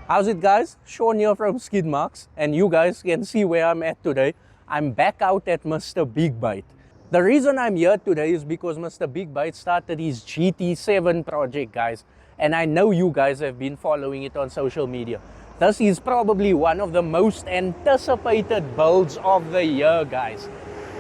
How's it, guys? Sean here from Skidmarks, and you guys can see where I'm at today. I'm back out at Mr. BigBite. The reason I'm here today is because Mr. BigBite started his GT7 project, guys, and I know you guys have been following it on social media. This is probably one of the most anticipated builds of the year, guys.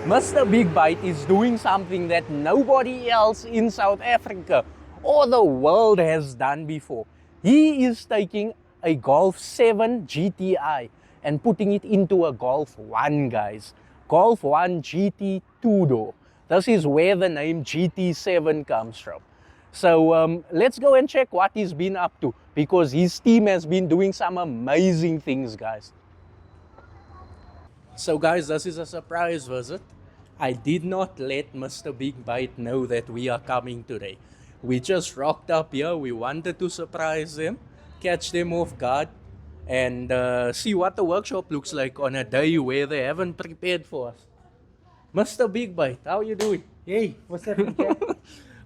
Mr. BigBite is doing something that nobody else in South Africa or the world has done before. He is taking a Golf 7 GTI and putting it into a Golf 1, guys. Golf 1 GT 2-door. This is where the name GT7 comes from. So let's go and check what he's been up to, because his team has been doing some amazing things, guys. So guys, this is a surprise visit. I did not let Mr. BigBite know that we are coming today. We just rocked up here. We wanted to surprise them, catch them off guard, and see what the workshop looks like on a day where they haven't prepared for us. Mr. BigBite, how are you doing? Hey, what's happening, Ken?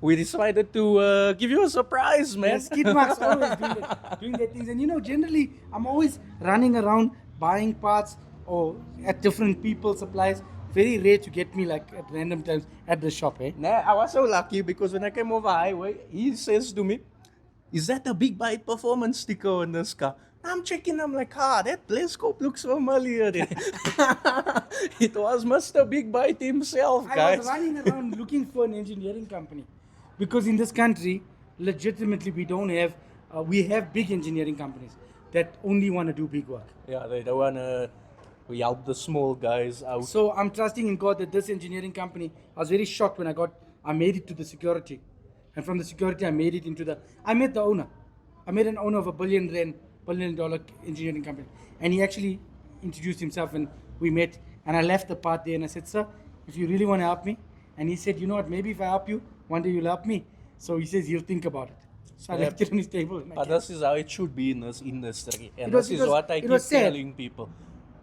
We decided to give you a surprise, man. Yeah, Skidmarks always doing their things. And you know, generally, I'm always running around buying parts or at different people's supplies. Very rare to get me like at random times at the shop, eh? Nah, I was so lucky because when I came over highway, he says to me, "Is that a BigBite performance sticker on this car?" I'm checking, I'm like, that telescope looks familiar. It was Mr. BigBite himself, guys. I was running around looking for an engineering company. Because in this country, legitimately, we have big engineering companies that only want to do big work. Yeah, they don't want to, we help the small guys out. So I'm trusting in God that this engineering company, I was very shocked when I made it to the security. And from the security, I made it I met the owner. I met an owner of a $1 billion engineering company. And he actually introduced himself and we met. And I left the part there and I said, "Sir, if you really want to help me." And he said, "You know what, maybe if I help you, one day you'll help me." So he says he'll think about it. So I left it on his table. But this is how it should be in this industry. And this is what I keep telling people.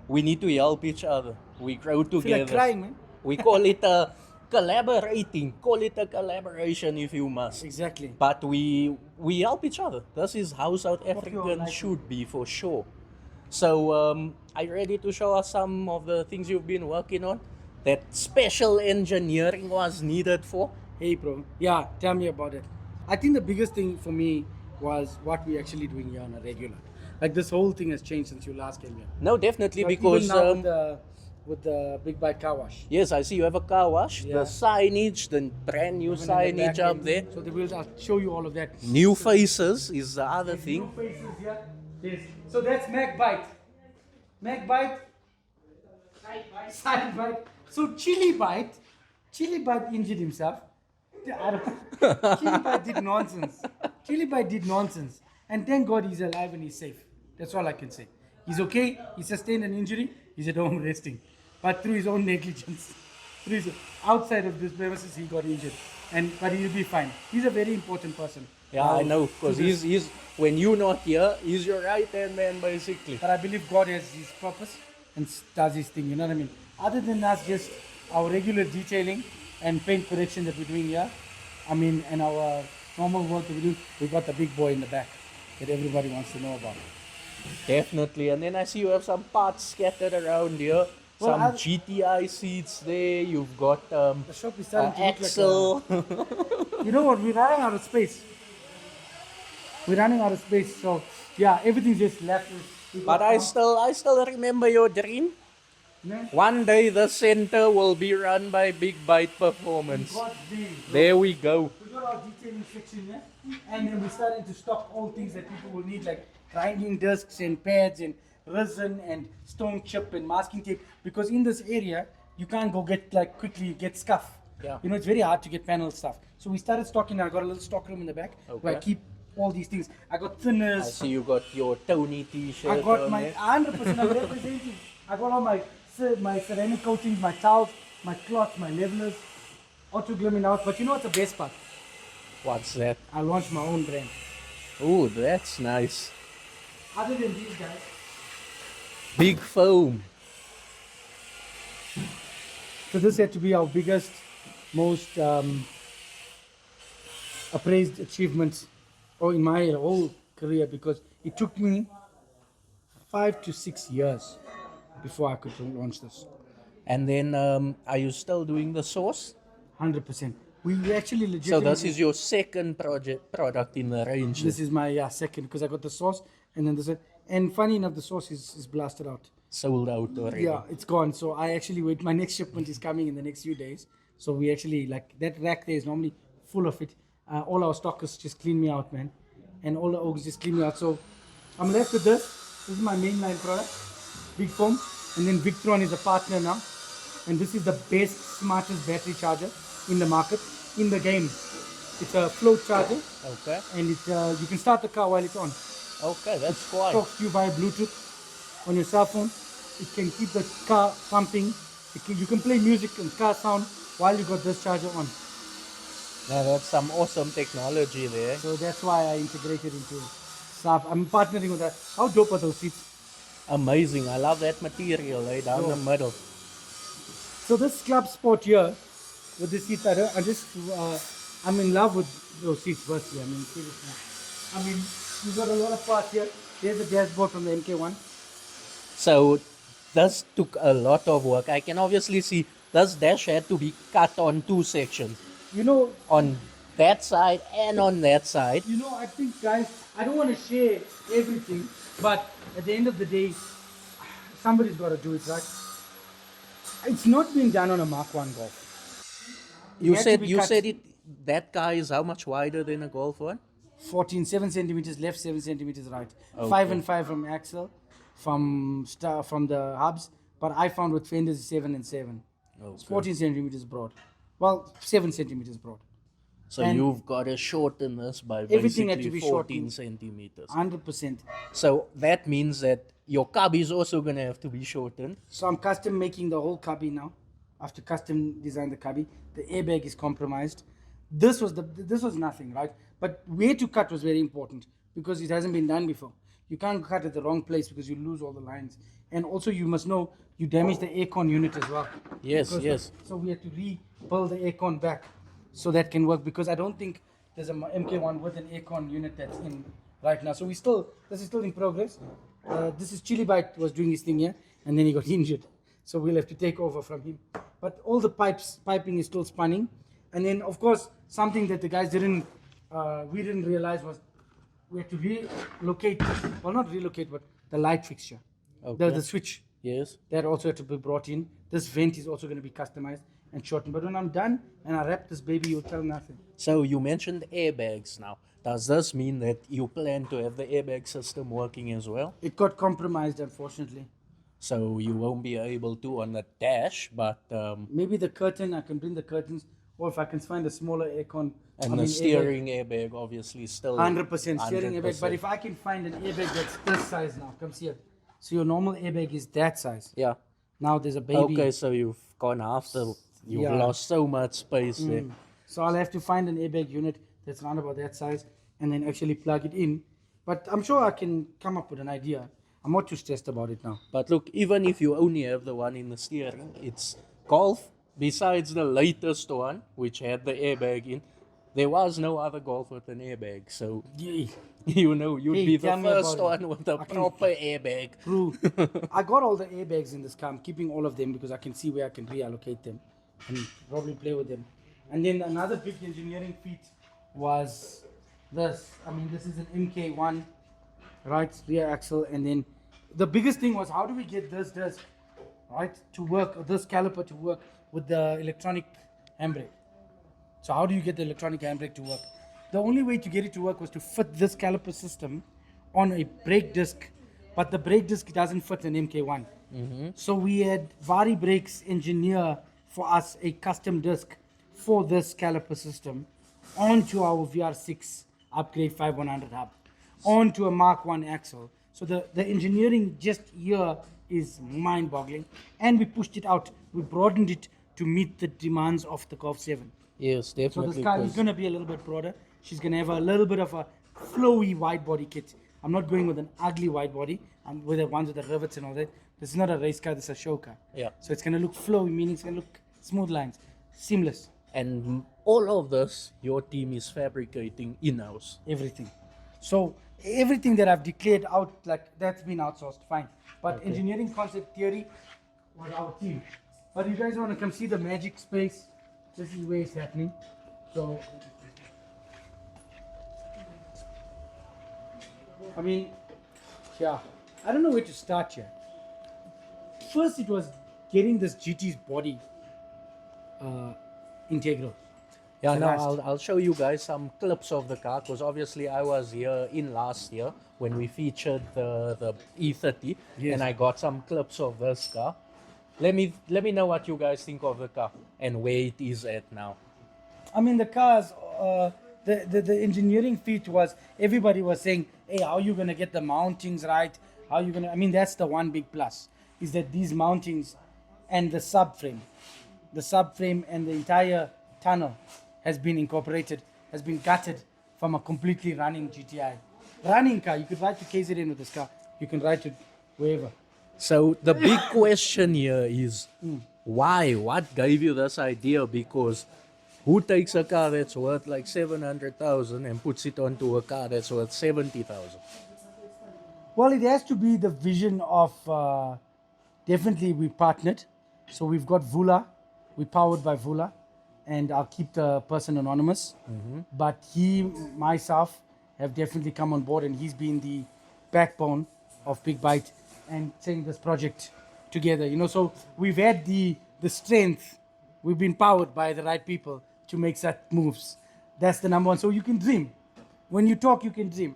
We need to help each other. We grow together. I feel like crying, man. We call it a collaborating. Call it a collaboration if you must. Exactly. But we help each other. This is how South Africans should be, for sure. So are you ready to show us some of the things you've been working on that special engineering was needed for? Hey bro, yeah, tell me about it. I think the biggest thing for me was what we're actually doing here on a regular. Like this whole thing has changed since you last came here. No, definitely, Like because even now with the BigBite car wash. yes, I see you have a car wash. Yeah. The signage, the brand new signage up there. So I'll show you all of that. New faces is the other thing. New faces here. Yes. So that's MacBite. MacBite. Side bite. So Chili Bite injured himself. Chili Bite did nonsense. Chili Bite did nonsense. And thank God he's alive and he's safe. That's all I can say. He's okay. He sustained an injury. He's at home resting. But through his own negligence, outside of this premises, he got injured. But he'll be fine. He's a very important person. Yeah, I know, because he's when you're not here, he's your right hand man, basically. But I believe God has his purpose and does his thing. You know what I mean? Other than us, just our regular detailing and paint correction that we're doing here, and our normal work that we do, we've got the big boy in the back that everybody wants to know about. Definitely. And then I see you have some parts scattered around here. Well, some GTI seats there. You've got The shop is starting to look axle. You know what? We're running out of space. So yeah, everything's just left. But I still remember your dream. Yeah. One day the center will be run by BigBite Performance. God's dream, bro. There we go. We got our detailing section here, and then we're starting to stock all things that people will need, like grinding discs and pads and resin and stone chip and masking tape. Because in this area, you can't go quickly get scuff. Yeah. You know, it's very hard to get panel stuff. So we started stocking. I got a little stock room in the back where I keep all these things. I got thinners. I see you got your Tony t-shirt. I got on my there. 100%. I'm representing. I got all my ceramic coatings, my towels, my cloths, my levelers, auto glimming out. But you know what's the best part? What's that? I launched my own brand. Oh, that's nice. Other than these guys, Big foam. so this had to be our biggest, most appraised achievement, or in my whole career, because it took me 5 to 6 years before I could launch this. And then, are you still doing the sauce? 100%. We actually So legitimately. this is your second product in the range. This is my second, because I got the sauce and then this. And funny enough, the sauce is blasted out. Sold out already. Yeah, it's gone. So I actually wait. My next shipment is coming in the next few days. So we actually, like, that rack there is normally full of it. All our stockers just clean me out, man. And all the oaks just clean me out. So I'm left with this. This is my mainline product, Big Foam. And then Victron is a partner now. And this is the best, smartest battery charger in the market, in the game. It's a float charger. Okay. And it, you can start the car while it's on. Okay, that's quite. Talks to you via Bluetooth on your cell phone. It can keep the car pumping. You can play music and car sound while you got this charger on. Now that's some awesome technology there. So that's why I integrated into SAP. I'm partnering with that. How dope are those seats? Amazing. I love that material down the middle. So this Club Sport here, with the seats, I'm in love with those seats firstly. I mean, seriously. I mean, you've got a lot of parts here. There's the dashboard from the MK1. So this took a lot of work. I can obviously see this dash had to be cut on two sections. You know, On that side and on that side. You know, I think, guys, I don't want to share everything, but at the end of the day, somebody's got to do it, right? It's not being done on a Mark 1 Golf. You had to said be you cut. said it. That car is how much wider than a Golf 1? 7 centimeters left, 7 centimeters right. Okay. 5 and 5 from axle, from the hubs, but I found with fenders 7 and 7. It's 14 centimeters broad. Well, 7 centimeters broad. So And you've got to shorten this by everything had basically to be 14 shortened. centimeters. 100%. So that means that your cub is also going to have to be shortened. So I'm custom making the whole cubby now. After custom design the cubby, the airbag is compromised. This was nothing, right? But where to cut was very important because it hasn't been done before. You can't cut at the wrong place because you lose all the lines. And also you must know you damage the aircon unit as well. Yes, Because yes. So we had to rebuild the aircon back so that can work, because I don't think there's a MK1 with an aircon unit that's in right now. So this is still in progress. This is Chili Bite was doing his thing here, and then he got injured. So we'll have to take over from him. But all the piping is still spinning. And then, of course, something that the guys we didn't realize was we had to relocate, well, not relocate, but the light fixture, Okay. the switch. Yes. That also had to be brought in. This vent is also going to be customized and shortened. But when I'm done and I wrap this baby, you'll tell nothing. So you mentioned airbags now. Does this mean that you plan to have the airbag system working as well? It got compromised, unfortunately. So you won't be able to on the dash, but Maybe the curtain, I can bring the curtains, or if I can find a smaller aircon. and the steering airbag obviously still 100% steering airbag. 100%. But if I can find an airbag that's this size now, comes here. So your normal airbag is that size. Yeah. Now there's a baby. Okay, so you've gone after. You've Yeah. lost so much space there. So I'll have to find an airbag unit that's around about that size and then actually plug it in. But I'm sure I can come up with an idea. I'm not too stressed about it now. But look, even if you only have the one in the steering, it's Golf. Besides the latest one, which had the airbag in, there was no other Golf with an airbag. So Yay. you know you'd Hey, be the tell me first about it. one with a proper airbag. True. I got all the airbags in this car. I'm keeping all of them because I can see where I can reallocate them and probably play with them. And then another big engineering feat was this. I mean, this is an MK1, right, rear axle. And then the biggest thing was, how do we get this disc, right, to work, or this caliper to work with the electronic handbrake? So how do you get the electronic handbrake to work? The only way to get it to work was to fit this caliper system on a brake disc, but the brake disc doesn't fit an MK1. So we had Vari Brakes engineer for us a custom disc for this caliper system onto our VR6 upgrade 5100 hub, onto a Mark 1 axle. So the engineering just here is mind-boggling, and we pushed it out. We broadened it to meet the demands of the Golf 7. Yes, So definitely. this car is 'cause- going to be a little bit broader. She's going to have a little bit of a flowy wide body kit. I'm not going with an ugly wide body. I'm with the ones with the rivets and all that. This is not a race car, this is a show car. Yeah. So it's going to look flowy, meaning it's going to look smooth lines, seamless, And all of this, your team is fabricating in-house. everything. So everything that I've declared out, like that's been outsourced, fine. But engineering concept theory was our team. But you guys want to come see the magic space? This is where it's happening. So, I mean, yeah, I don't know where to start here. First, it was getting this GT's body integral. Yeah, So now last. I'll show you guys some clips of the car because obviously I was here in last year when we featured the E30 Yes. and I got some clips of this car. Let me know what you guys think of the car and where it is at now. I mean, the cars, the engineering feat was, everybody was saying, hey, how are you going to get the mountings right? How are you going to, I mean, that's the one big plus, is that these mountings and the subframe and the entire tunnel has been incorporated, has been gutted from a completely running GTI. Running car, you could ride to KZN with this car, you can ride to wherever. So the big question here is why? What gave you this idea? Because who takes a car that's worth like 700,000 and puts it onto a car that's worth 70,000? Well, it has to be the vision of, definitely we partnered. So we've got Vula, we're powered by Vula, and I'll keep the person anonymous. But he, myself, have definitely come on board, and he's been the backbone of BigBite and taking this project together. You know, so we've had the strength, we've been powered by the right people to make such moves. That's the number one. So you can dream. When you talk, you can dream.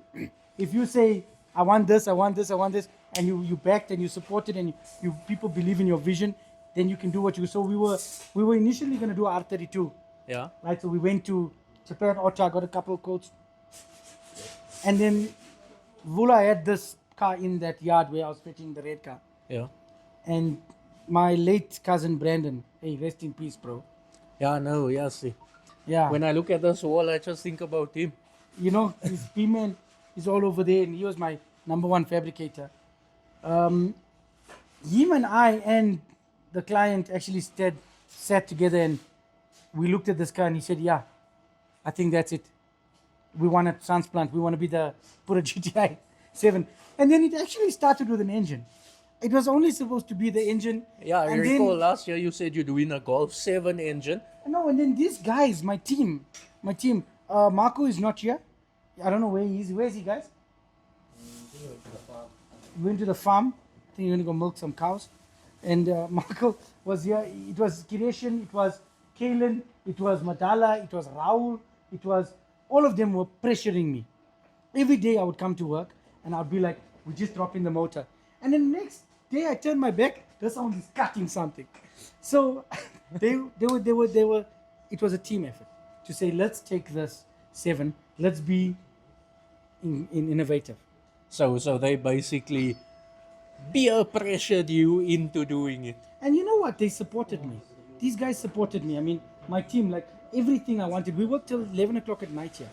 If you say, I want this, I want this, I want this, and you backed and you supported and you people believe in your vision, then you can do what you. So we were initially going to do R32. Yeah. Right, so we went to Japan Auto, I got a couple of quotes. And then Vula had this car in that yard where I was fetching the red car. Yeah. And my late cousin Brandon, hey, rest in peace, bro. Yeah, no, yeah, see. Yeah. When I look at this wall, I just think about him. You know, his P-Man is all over there, and he was my number one fabricator. Him and I and the client actually sat together and we looked at this car and he said, yeah, I think that's it. We want a transplant. We want to put a GTI 7. And then it actually started with an engine. It was only supposed to be the engine. Yeah, I and recall then, last year you said you're doing a Golf 7 engine. no, and then these guys, my team, Marco is not here. I don't know where he is. Where is he, guys? He went to the farm. I think he's going to go milk some cows. And Marco was here. It was Kireshan, it was Kalen, it was Madala, it was Raul, it was, all of them were pressuring me. Every day I would come to work and I'd be like, we just drop in the motor. And then next day I turned my back, the sound is cutting something. So they were, it was a team effort to say, let's take this 7, let's be innovative. So they basically peer pressured you into doing it. And you know what? They supported me. These guys supported me. I mean, my team, like everything I wanted. We worked till 11 o'clock at night here.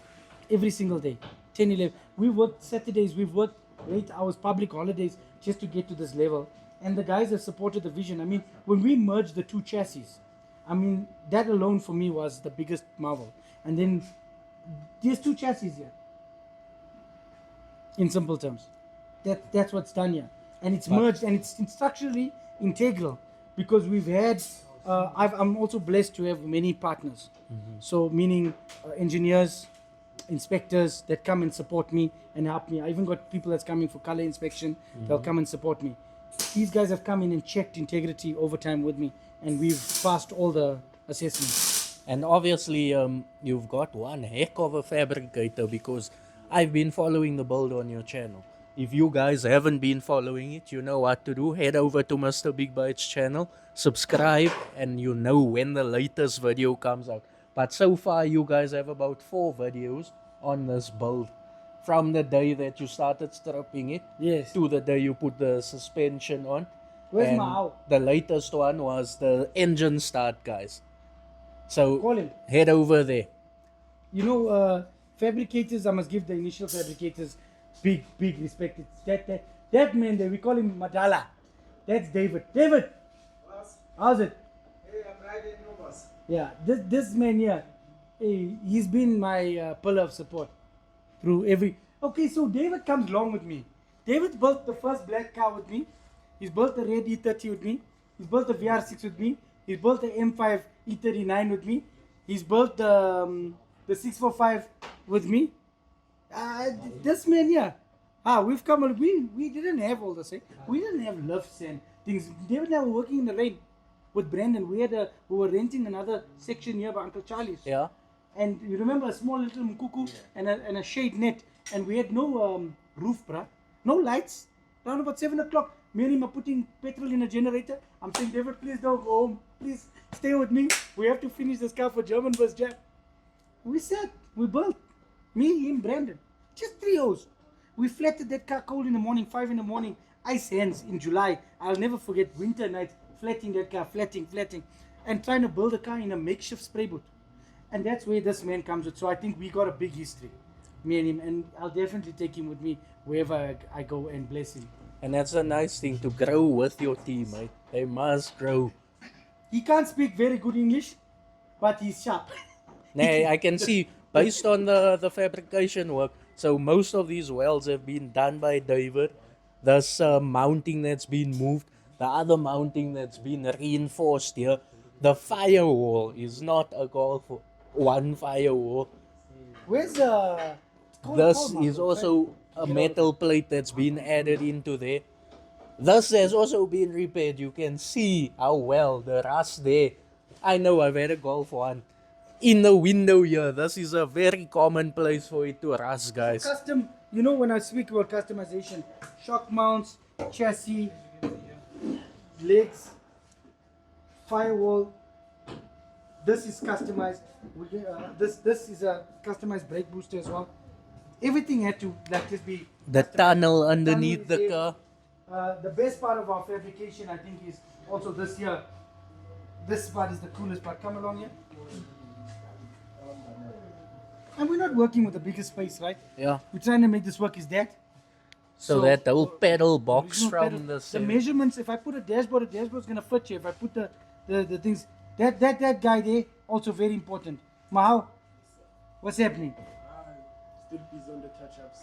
Every single day. 10, 11. We worked Saturdays. We've worked 8 hours, public holidays, just to get to this level. And the guys have supported the vision. I mean, when we merged the two chassis, I mean, that alone for me was the biggest marvel. And then there's 2 chassis here. In simple terms. That's what's done here. And it's merged and it's structurally integral because we've had, I'm also blessed to have many partners. So meaning engineers, inspectors that come and support me and help me. I even got people that's coming for color inspection. They'll come and support me. These guys have come in and checked integrity over time with me and we've passed all the assessments. And obviously you've got one heck of a fabricator because I've been following the build on your channel. If you guys haven't been following it, you know what to do. Head over to Mr. BigBite's channel, subscribe, and you know when the latest video comes out. But so far, you guys have about 4 videos on this build. From the day that you started stripping it, Yes. to the day you put the suspension on. Where's And Mao? the latest one was the engine start, guys. So Call him. head over there. You know, fabricators, I must give the initial fabricators big respect. It's that man there, we call him Madala. That's David. David! Boss, How's it? hey, I'm right in your boss. Yeah, this man here, hey, he's been my pillar of support through every. Okay, so David comes along with me. David built the first black car with me. He's built the red E30 with me. He's built the VR6 with me. He's built the M5 E39 with me. He's built the 645 with me. This man, yeah. We've come. We didn't have all this. We didn't have lifts and things. David and I were working in the rain with Brandon. We were renting another section here by Uncle Charlie's. Yeah. And you remember a small little mkuku and a shade net, and we had no roof, bruh. No lights. Around about 7 o'clock, me and him are putting petrol in a generator. I'm saying, David, please don't go home. Please stay with me. We have to finish this car for German bus Jack. We sat, we built. Me, him, Brandon. Just 3 hours. We flatted that car cold in the morning, 5 in the morning. Ice hands in July. I'll never forget winter nights, flatting that car, flatting, and trying to build a car in a makeshift spray booth. And that's where this man comes with. So I think we got a big history, me and him. And I'll definitely take him with me wherever I go and bless him. And that's a nice thing to grow with your team, mate. They must grow. He can't speak very good English, but he's sharp. Nay, I can see, based on the fabrication work, so most of these welds have been done by David. There's mounting that's been moved. The other mounting that's been reinforced here. The firewall is not a Golf 1 firewall. Where's This is also a metal plate that's been added into there. This has also been repaired. You can see how well the rust there. I know I've had a Golf 1. In the window here, this is a very common place for it to rust, guys. Custom, you know, when I speak about customization, shock mounts, chassis, legs, firewall. This is customized. This is a customized brake booster as well. Everything had to just be The customized. tunnel underneath Tunnel the is car. there. The best part of our fabrication, I think, is also this here. This part is the coolest part. Come along here. And we're not working with the biggest space, right? Yeah. We're trying to make this work. Is that? So that whole pedal box original from pedal. the The measurements. If I put a dashboard's gonna fit here. If I put the things, that guy there, also very important. Mahal, what's happening? Still busy on the touch-ups.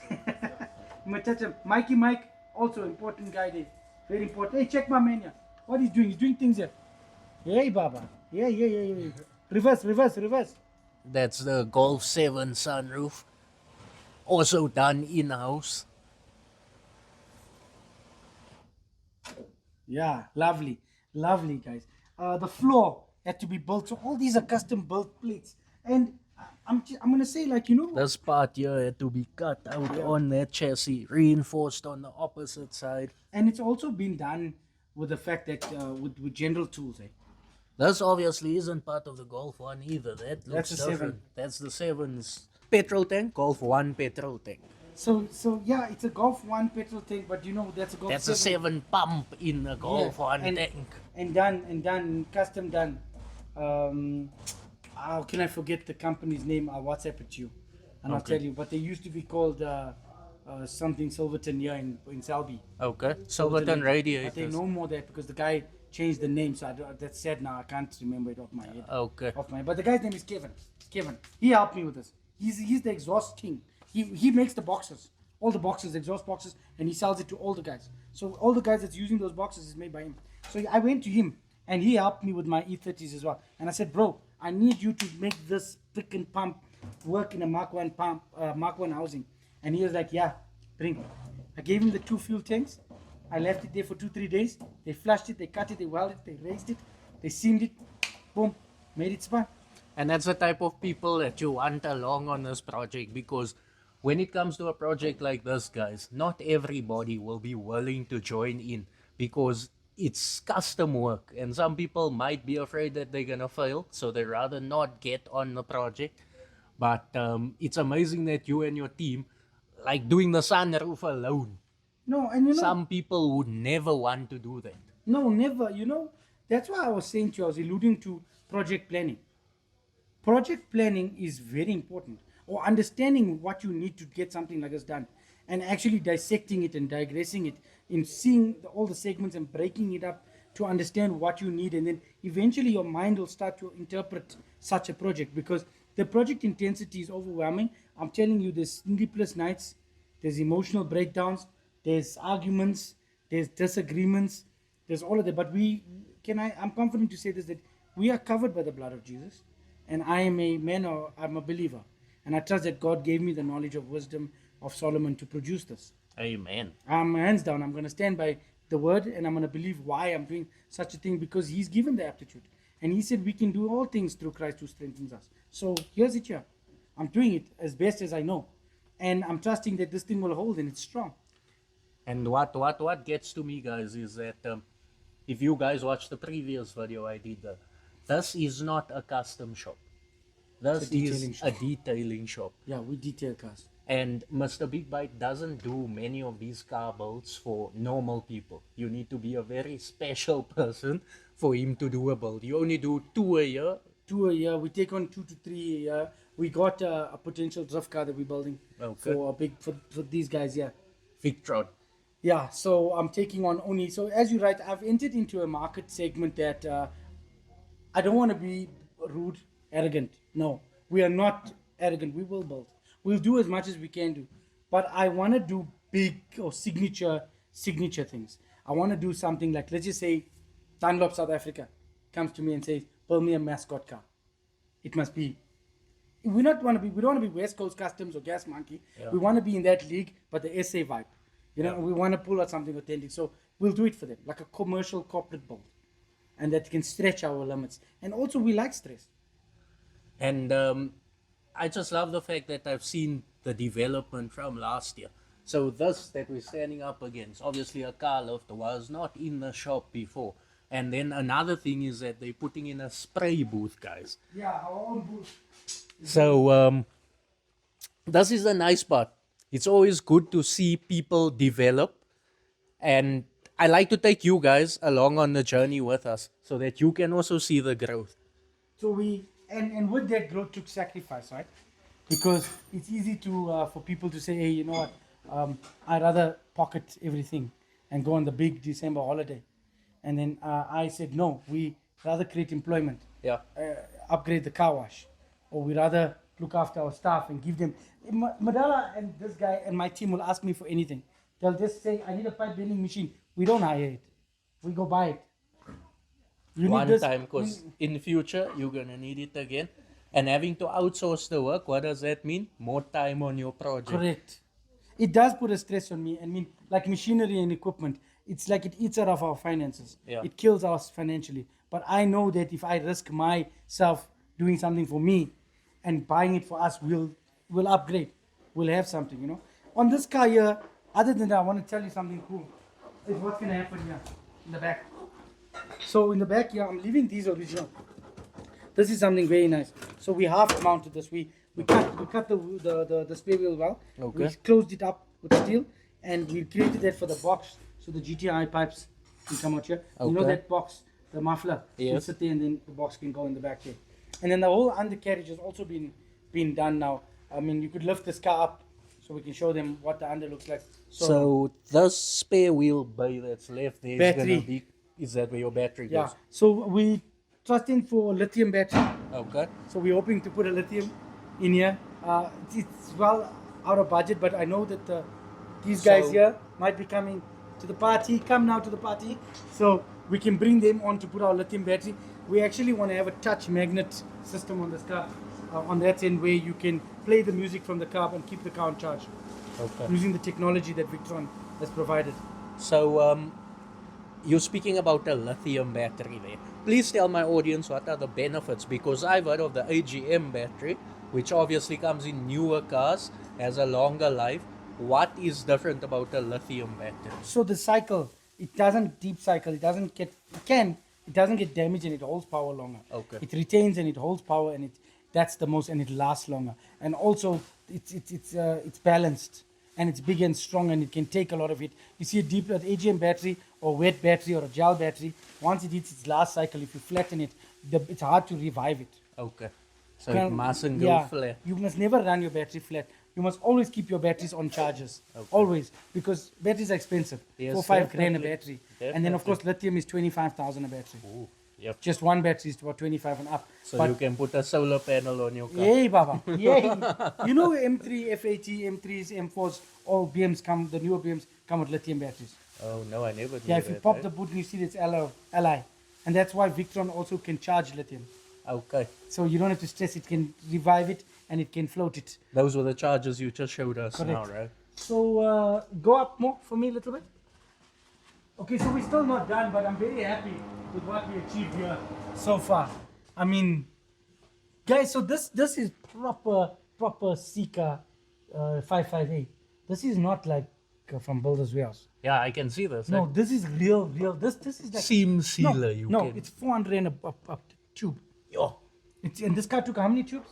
Mikey Mike, also important guy there. Very important. Hey, check my man here. What he's doing? He's doing things here. Hey, Baba. Yeah. Reverse. That's the Golf 7 sunroof. Also done in-house. Yeah, lovely, guys. The floor had to be built, so all these are custom built plates. And I'm gonna say, like, you know, This part here had to be cut out on that chassis, reinforced on the opposite side. and it's also been done with the fact that with general tools. This obviously isn't part of the Golf 1 either. That looks That's the 7. different. That's the 7's petrol tank, Golf 1 petrol tank. So yeah, it's a Golf 1 petrol tank, but you know that's a Golf That's a 7 pump in a Golf 1 and, tank. and done, custom done. How can I forget the company's name? I'll WhatsApp it to you, and I'll Okay. tell you. But they used to be called something Silverton here in Selby. Okay. Silverton But they radiators. know more that because the guy changed the name, so that's sad now. I can't remember it off my head. Okay. But the guy's name is Kevin. Kevin. He helped me with this. He's the exhaust king. He makes the boxes, all the boxes, exhaust boxes, and he sells it to all the guys. So all the guys that's using those boxes is made by him. So I went to him, and he helped me with my E30s as well. And I said, bro, I need you to make this freaking pump work in a Mark 1 pump, Mark 1 housing. And he was like, yeah, bring. I gave him the 2 fuel tanks. I left it there for 2-3 days. They flushed it, they cut it, they welded it, they raised it, they seamed it, boom, made it spun. And that's the type of people that you want along on this project, because when it comes to a project like this, guys, not everybody will be willing to join in because it's custom work and some people might be afraid that they're gonna fail, so they rather not get on the project. But it's amazing that you and your team, like doing the sunroof alone, No, and you know, some people would never want to do that. no, never. You know, that's why I was saying to you, I was alluding to project planning. Project planning is very important, or understanding what you need to get something like this done, and actually dissecting it and digressing it, in seeing all the segments and breaking it up to understand what you need, and then eventually your mind will start to interpret such a project because the project intensity is overwhelming. I'm telling you, there's sleepless nights, there's emotional breakdowns, there's arguments, there's disagreements, there's all of that. But I'm confident to say this, that we are covered by the blood of Jesus, and I am a man, or I'm a believer, and I trust that God gave me the knowledge of wisdom of Solomon to produce this. Amen. I'm hands down. I'm going to stand by the word, and I'm going to believe why I'm doing such a thing, because He's given the aptitude, and He said we can do all things through Christ who strengthens us. So here's it here. I'm doing it as best as I know, and I'm trusting that this thing will hold and it's strong. And what gets to me, guys, is that if you guys watched the previous video I did, this is not a custom shop. This is a detailing shop. Yeah, we detail cars. And Mr. BigBite doesn't do many of these car builds for normal people. You need to be a very special person for him to do a build. You only do 2 a year. 2 a year. We take on 2 to 3 a year. We got a potential drift car that we're building for these guys. Yeah. Victron. Yeah. So I'm taking on only. So as you're right, I've entered into a market segment that I don't want to be rude, arrogant. No, we are not arrogant. We will build. We'll do as much as we can do, but I want to do big or signature things. I want to do something like, let's just say, Dunlop South Africa comes to me and says, "Build me a mascot car." It must be. We don't want to be West Coast Customs or Gas Monkey. Yeah. We want to be in that league, but the SA vibe. You know, we want to pull out something authentic. So we'll do it for them, like a commercial corporate build, and that can stretch our limits. And also, we like stress. And I just love the fact that I've seen the development from last year. So this that we're standing up against, obviously a car lift, was not in the shop before. And then another thing is that they're putting in a spray booth, guys. Yeah, our own booth. So this is the nice part. It's always good to see people develop. And I like to take you guys along on the journey with us so that you can also see the growth. So And with that growth took sacrifice, right? Because it's easy to for people to say, hey, you know what, I'd rather pocket everything and go on the big December holiday. And then I said, no, we rather create employment, upgrade the car wash, or we rather look after our staff and give them. Madala and this guy and my team will ask me for anything. They'll just say, I need a pipe bending machine. We don't hire it. We go buy it. One time, because in the future you're gonna need it again, and having to outsource the work, what does that mean? More time on your project. Correct. It does put a stress on me. I mean, like machinery and equipment, it's like it eats out of our finances. Yeah. It kills us financially. But I know that if I risk myself doing something for me and buying it for us, we'll upgrade. We'll have something, you know. On this car here, other than that, I want to tell you something cool. Is what's gonna happen here in the back. So in the back here, I'm leaving these original. This is something very nice. So we half mounted this. We cut the spare wheel well. Okay. We closed it up with steel, and we created that for the box, so the GTI pipes can come out here. Okay. You know that box, the muffler. Yes. You sit there, and then the box can go in the back here. And then the whole undercarriage has also been done now. I mean, you could lift this car up, so we can show them what the under looks like. So this spare wheel bay that's left there is Battery. gonna be. Is that where your battery Yeah. goes? So we trusting for lithium battery. Okay. So we're hoping to put a lithium in here. It's well out of budget, but I know that these guys here might be coming to the party. Come now to the party. So we can bring them on to put our lithium battery. We actually want to have a touch magnet system on this car, on that end, where you can play the music from the car and keep the car on charge. Okay. Using the technology that Victron has provided. So you're speaking about a lithium battery there. Please tell my audience what are the benefits, because I've heard of the AGM battery, which obviously comes in newer cars, has a longer life. What is different about a lithium battery? So the cycle, it doesn't deep cycle. It doesn't get damaged, and it holds power longer. Okay. It retains and it holds power, and that's the most, and it lasts longer. And also it's balanced, and it's big and strong, and it can take a lot of it. You see a deep AGM battery or wet battery or a gel battery, once it hits its last cycle, if you flatten it, it's hard to revive it. Okay. So it mustn't go flat. You must never run your battery flat. You must always keep your batteries on charges. Okay. Always. Because batteries are expensive. Yes, 4-5 grand a definitely. battery. And then of course lithium is 25,000 a battery. Ooh, Yep. Just one battery is about 25 and up. So But you can put a solar panel on your car. yay, Baba. Yay. You know M3, F80, M3s, M4s, all BMs come, the newer BMs come with lithium batteries. Oh no, I never knew Yeah, if you that, pop eh? the boot and you see it's Ally. And that's why Victron also can charge lithium. Okay. So you don't have to stress, it can revive it and it can float it. Those were the charges you just showed us now, Correct. right? So go up more for me a little bit. Okay, so we're still not done, but I'm very happy with what we achieved here so far. I mean, guys, so this is proper Sika 558. This is not like from Builder's Warehouse. Yeah, I can see this. No, eh? this is real. This is like Seam sealer, you no, can. it's 400 and up tube. Yo. And this car took how many tubes?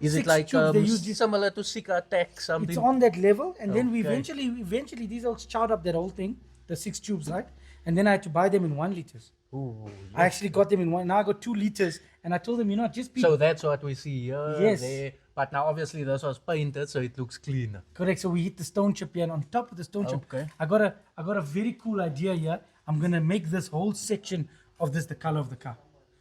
Is Six it like tubes. They used this. similar to Sika Tech something? It's on that level, and then we Okay. eventually these all chowed up that whole thing, the 6 tubes, right? And then I had to buy them in 1 liters. Ooh, I actually got them in one. Now I got 2 liters, and I told them, you know, just be so that's what we see here, Yes. there. But now obviously this was painted, so it looks cleaner. correct. So we hit the stone chip here, and on top of the stone chip, Okay. I got a very cool idea here. I'm gonna make this whole section of this the color of the car.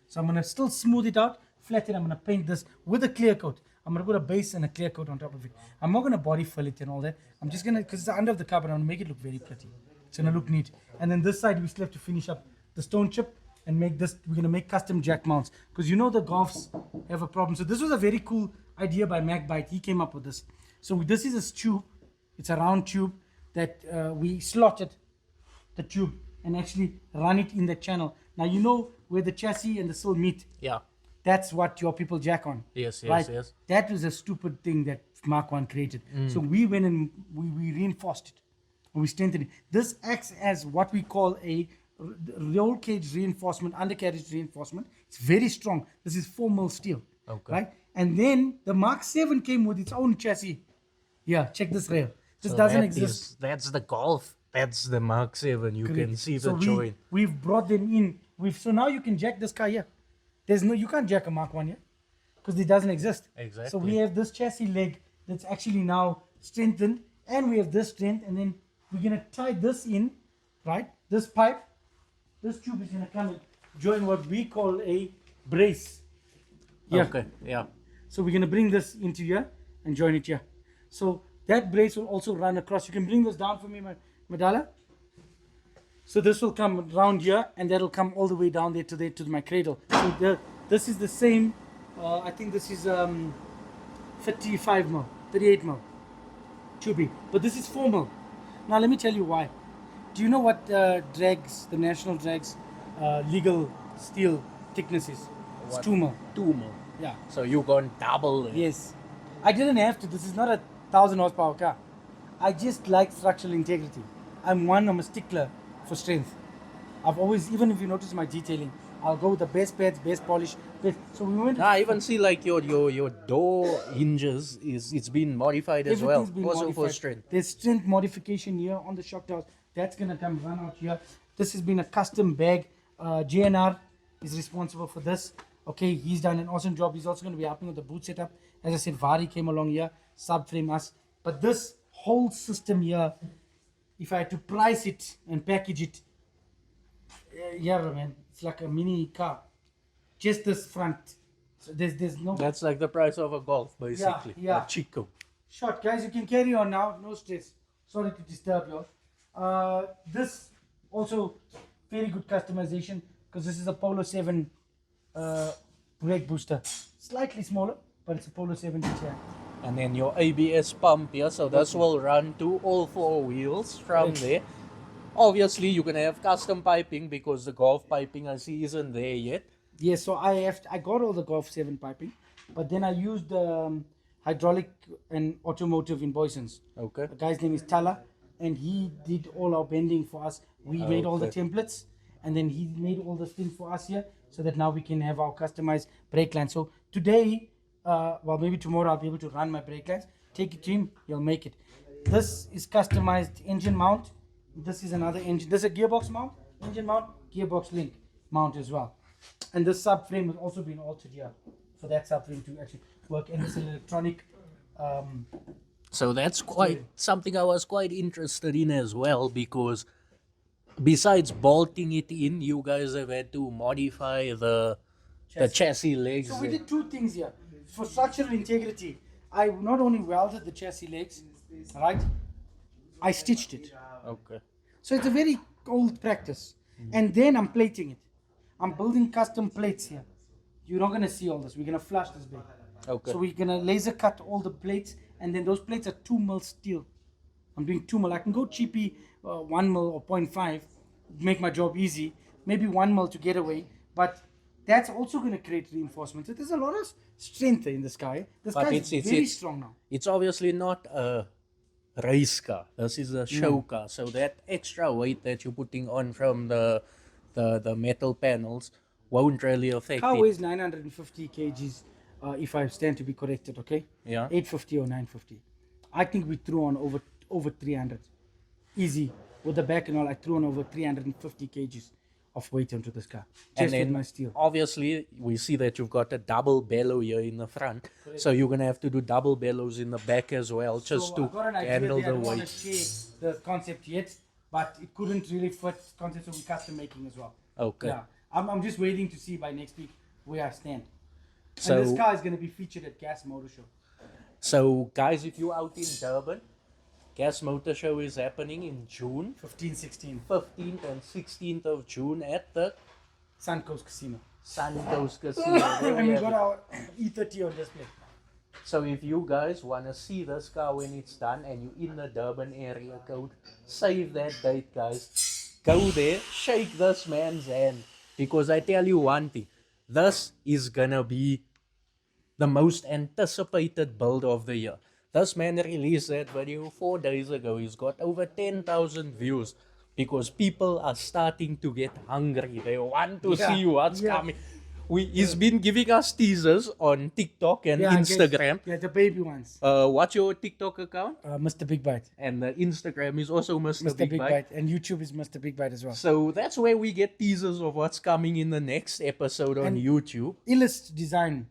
So I'm gonna still smooth it out, flatten. I'm gonna paint this with a clear coat. I'm gonna put a base and a clear coat on top of it. I'm not gonna body fill it and all that. I'm just gonna, because it's under the car, but I'm gonna make it look very pretty. It's gonna look neat. And then this side we still have to finish up the stone chip and make this. We're gonna make custom jack mounts because you know the Golfs have a problem. So this was a very cool idea by BigBite. He came up with this. So this is a tube. It's a round tube that we slotted the tube and actually run it in the channel. Now you know where the chassis and the sill meet. Yeah. That's what your people jack on. Yes, yes, right? yes. That was a stupid thing that Mark 1 created. So we went and we reinforced it. And we strengthened it. This acts as what we call a roll cage reinforcement, undercarriage reinforcement. It's very strong. This is 4mm steel. Okay. Right? And then the Mark 7 came with its own chassis. Yeah, check this rail. This So doesn't that exist. is- that's the Golf. That's the Mark 7. You can Correct. see So the joint. we've brought them in. So now you can jack this car here. You can't jack a Mark 1 here because it doesn't exist. Exactly. So we have this chassis leg that's actually now strengthened, and we have this strength, and then we're gonna tie this in, right? This pipe, this tube is gonna come and join what we call a brace. Yeah. Okay, yeah. So we're gonna bring this into here and join it here. So that brace will also run across. You can bring this down for me, Madala. So this will come round here, and that'll come all the way down there to my cradle. So this is the same. I think this is 35mm, 38mm tubing, but this is 4mm. Now let me tell you why. Do you know what drags, the national drags, legal steel thickness is? It's What? 2mm. 2mm. Yeah. So you gone double it. Yes. I didn't have to. This is not a 1,000 horsepower car. I just like structural integrity. I'm a stickler for strength. I've always, even if you notice my detailing, I'll go with the best pads, best polish. So we went. I even see like your door hinges it's been modified as well. Everything's been Also for modified. strength. There's strength modification here on the shock towers. That's gonna come run out here. This has been a custom bag. JNR is responsible for this. Okay, he's done an awesome job. He's also going to be helping with the boot setup. As I said, Vari came along here, subframe us. But this whole system here, if I had to price it and package it, yeah, man, it's like a mini car. Just this front. So there's no That's like the price of a Golf, basically. yeah. A Chico. shot. Guys, you can carry on now. No stress. Sorry to disturb you all. This also very good customization because this is a Polo 7 brake booster. Slightly smaller, but it's a Polo 7 GTI. And then your ABS pump here, so this will run to all 4 wheels from Right. there. Obviously, you're gonna have custom piping because the Golf piping I see isn't there yet. Yes, so I got all the Golf 7 piping, but then I used hydraulic and automotive in Boyson's. Okay. The guy's name is Tala, and he did all our bending for us. We made all the Okay. templates, and then he made all the things for us here, so that now we can have our customized brake line. So today, well, maybe tomorrow I'll be able to run my brake lines. Take it to him, he'll make it. This is customized engine mount. This is another engine. This is a gearbox mount, engine mount, gearbox link mount as well. And this subframe has also been altered here for that subframe to actually work. And it's an electronic. So that's quite something I was quite interested in as well because besides bolting it in, you guys have had to modify the chassis legs. So we did two things here. For structural integrity, I not only welded the chassis legs, right? I stitched it. Okay. So it's a very old practice. And then I'm plating it. I'm building custom plates here. You're not gonna see all this. We're gonna flush this bit. Okay. So we're gonna laser cut all the plates, and then those plates are 2 mil steel. I'm doing 2 mil. I can go cheapy 1 mil or 0.5, make my job easy. Maybe 1 mil to get away, but that's also going to create reinforcement. So there's a lot of strength in this guy. This But guy is very strong now. It's obviously not a race car. This is a show car. So that extra weight that you're putting on from the metal panels won't really affect Car it. weighs 950 kgs, if I stand to be corrected, okay? Yeah. 850 or 950. I think we threw on over 300. Easy. With the back and all, I threw on over 350 kgs of weight onto this car. And Just with then my steel. obviously we see that you've got a double bellow here in the front. So you're gonna have to do double bellows in the back as well, just So to I've got an idea handle there. I the don't want to weight. share the concept yet, but it couldn't really fit concept, so we're custom making as well. Okay. Yeah, I'm just waiting to see by next week where I stand. So- And this car is going to be featured at Gas Motorshow. So guys, if you're out in Durban, Gas Motorshow is happening in June 15, 16. 15th and 16th of June at the Suncoast Casino. Santos Casino. There And we we have got it. our E30 on display. So if you guys want to see this car when it's done and you're in the Durban area code, save that date, guys. Go there, shake this man's hand, because I tell you one thing, this is gonna be the most anticipated build of the year. This man released that video 4 days ago. He's got over 10,000 views because people are starting to get hungry. They want to Yeah, see what's yeah. coming. He's been giving us teasers on TikTok and I guess- Instagram. Yeah, the baby ones. What's your TikTok account? Mr. Big Bite. And the Instagram is also Mr. Mr. Big Big Bite. Bite. And YouTube is Mr. Big Bite as well. So that's where we get teasers of what's coming in the next episode on And- YouTube. Illust Design.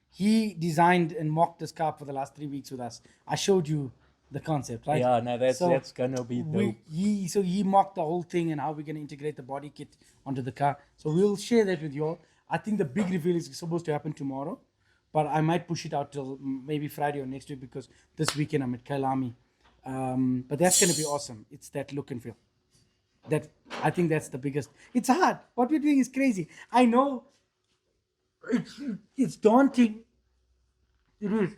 He designed and mocked this car for the last 3 weeks with us. I showed you the concept, right? Yeah, now that's So gonna be dope. he mocked the whole thing and how we're gonna integrate the body kit onto the car. So we'll share that with you all. I think the big reveal is supposed to happen tomorrow, but I might push it out till maybe Friday or next week because this weekend I'm at Kailami. But that's gonna be awesome. It's that look and feel. That I think that's the biggest. It's hard. What we're doing is crazy. I know. It's daunting. It is.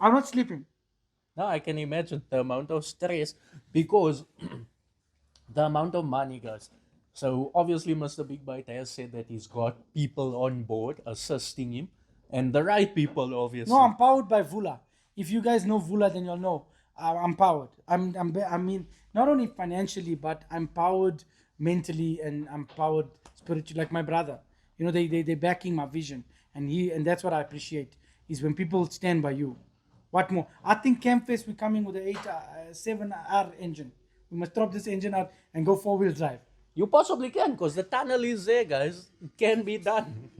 I'm not sleeping. Now I can imagine the amount of stress because the amount of money, guys. So obviously, Mr. Big Bite has said that he's got people on board assisting him, and the right people, obviously. No, I'm powered by Vula. If you guys know Vula, then you'll know I'm powered. I mean, not only financially, but I'm powered mentally and I'm powered spiritually. Like my brother, you know, they're backing my vision, and that's what I appreciate is when people stand by you. What more? I think Campfest we're coming with the 7R engine. We must drop this engine out and go 4-wheel drive. You possibly can, because the tunnel is there, guys. It can be done.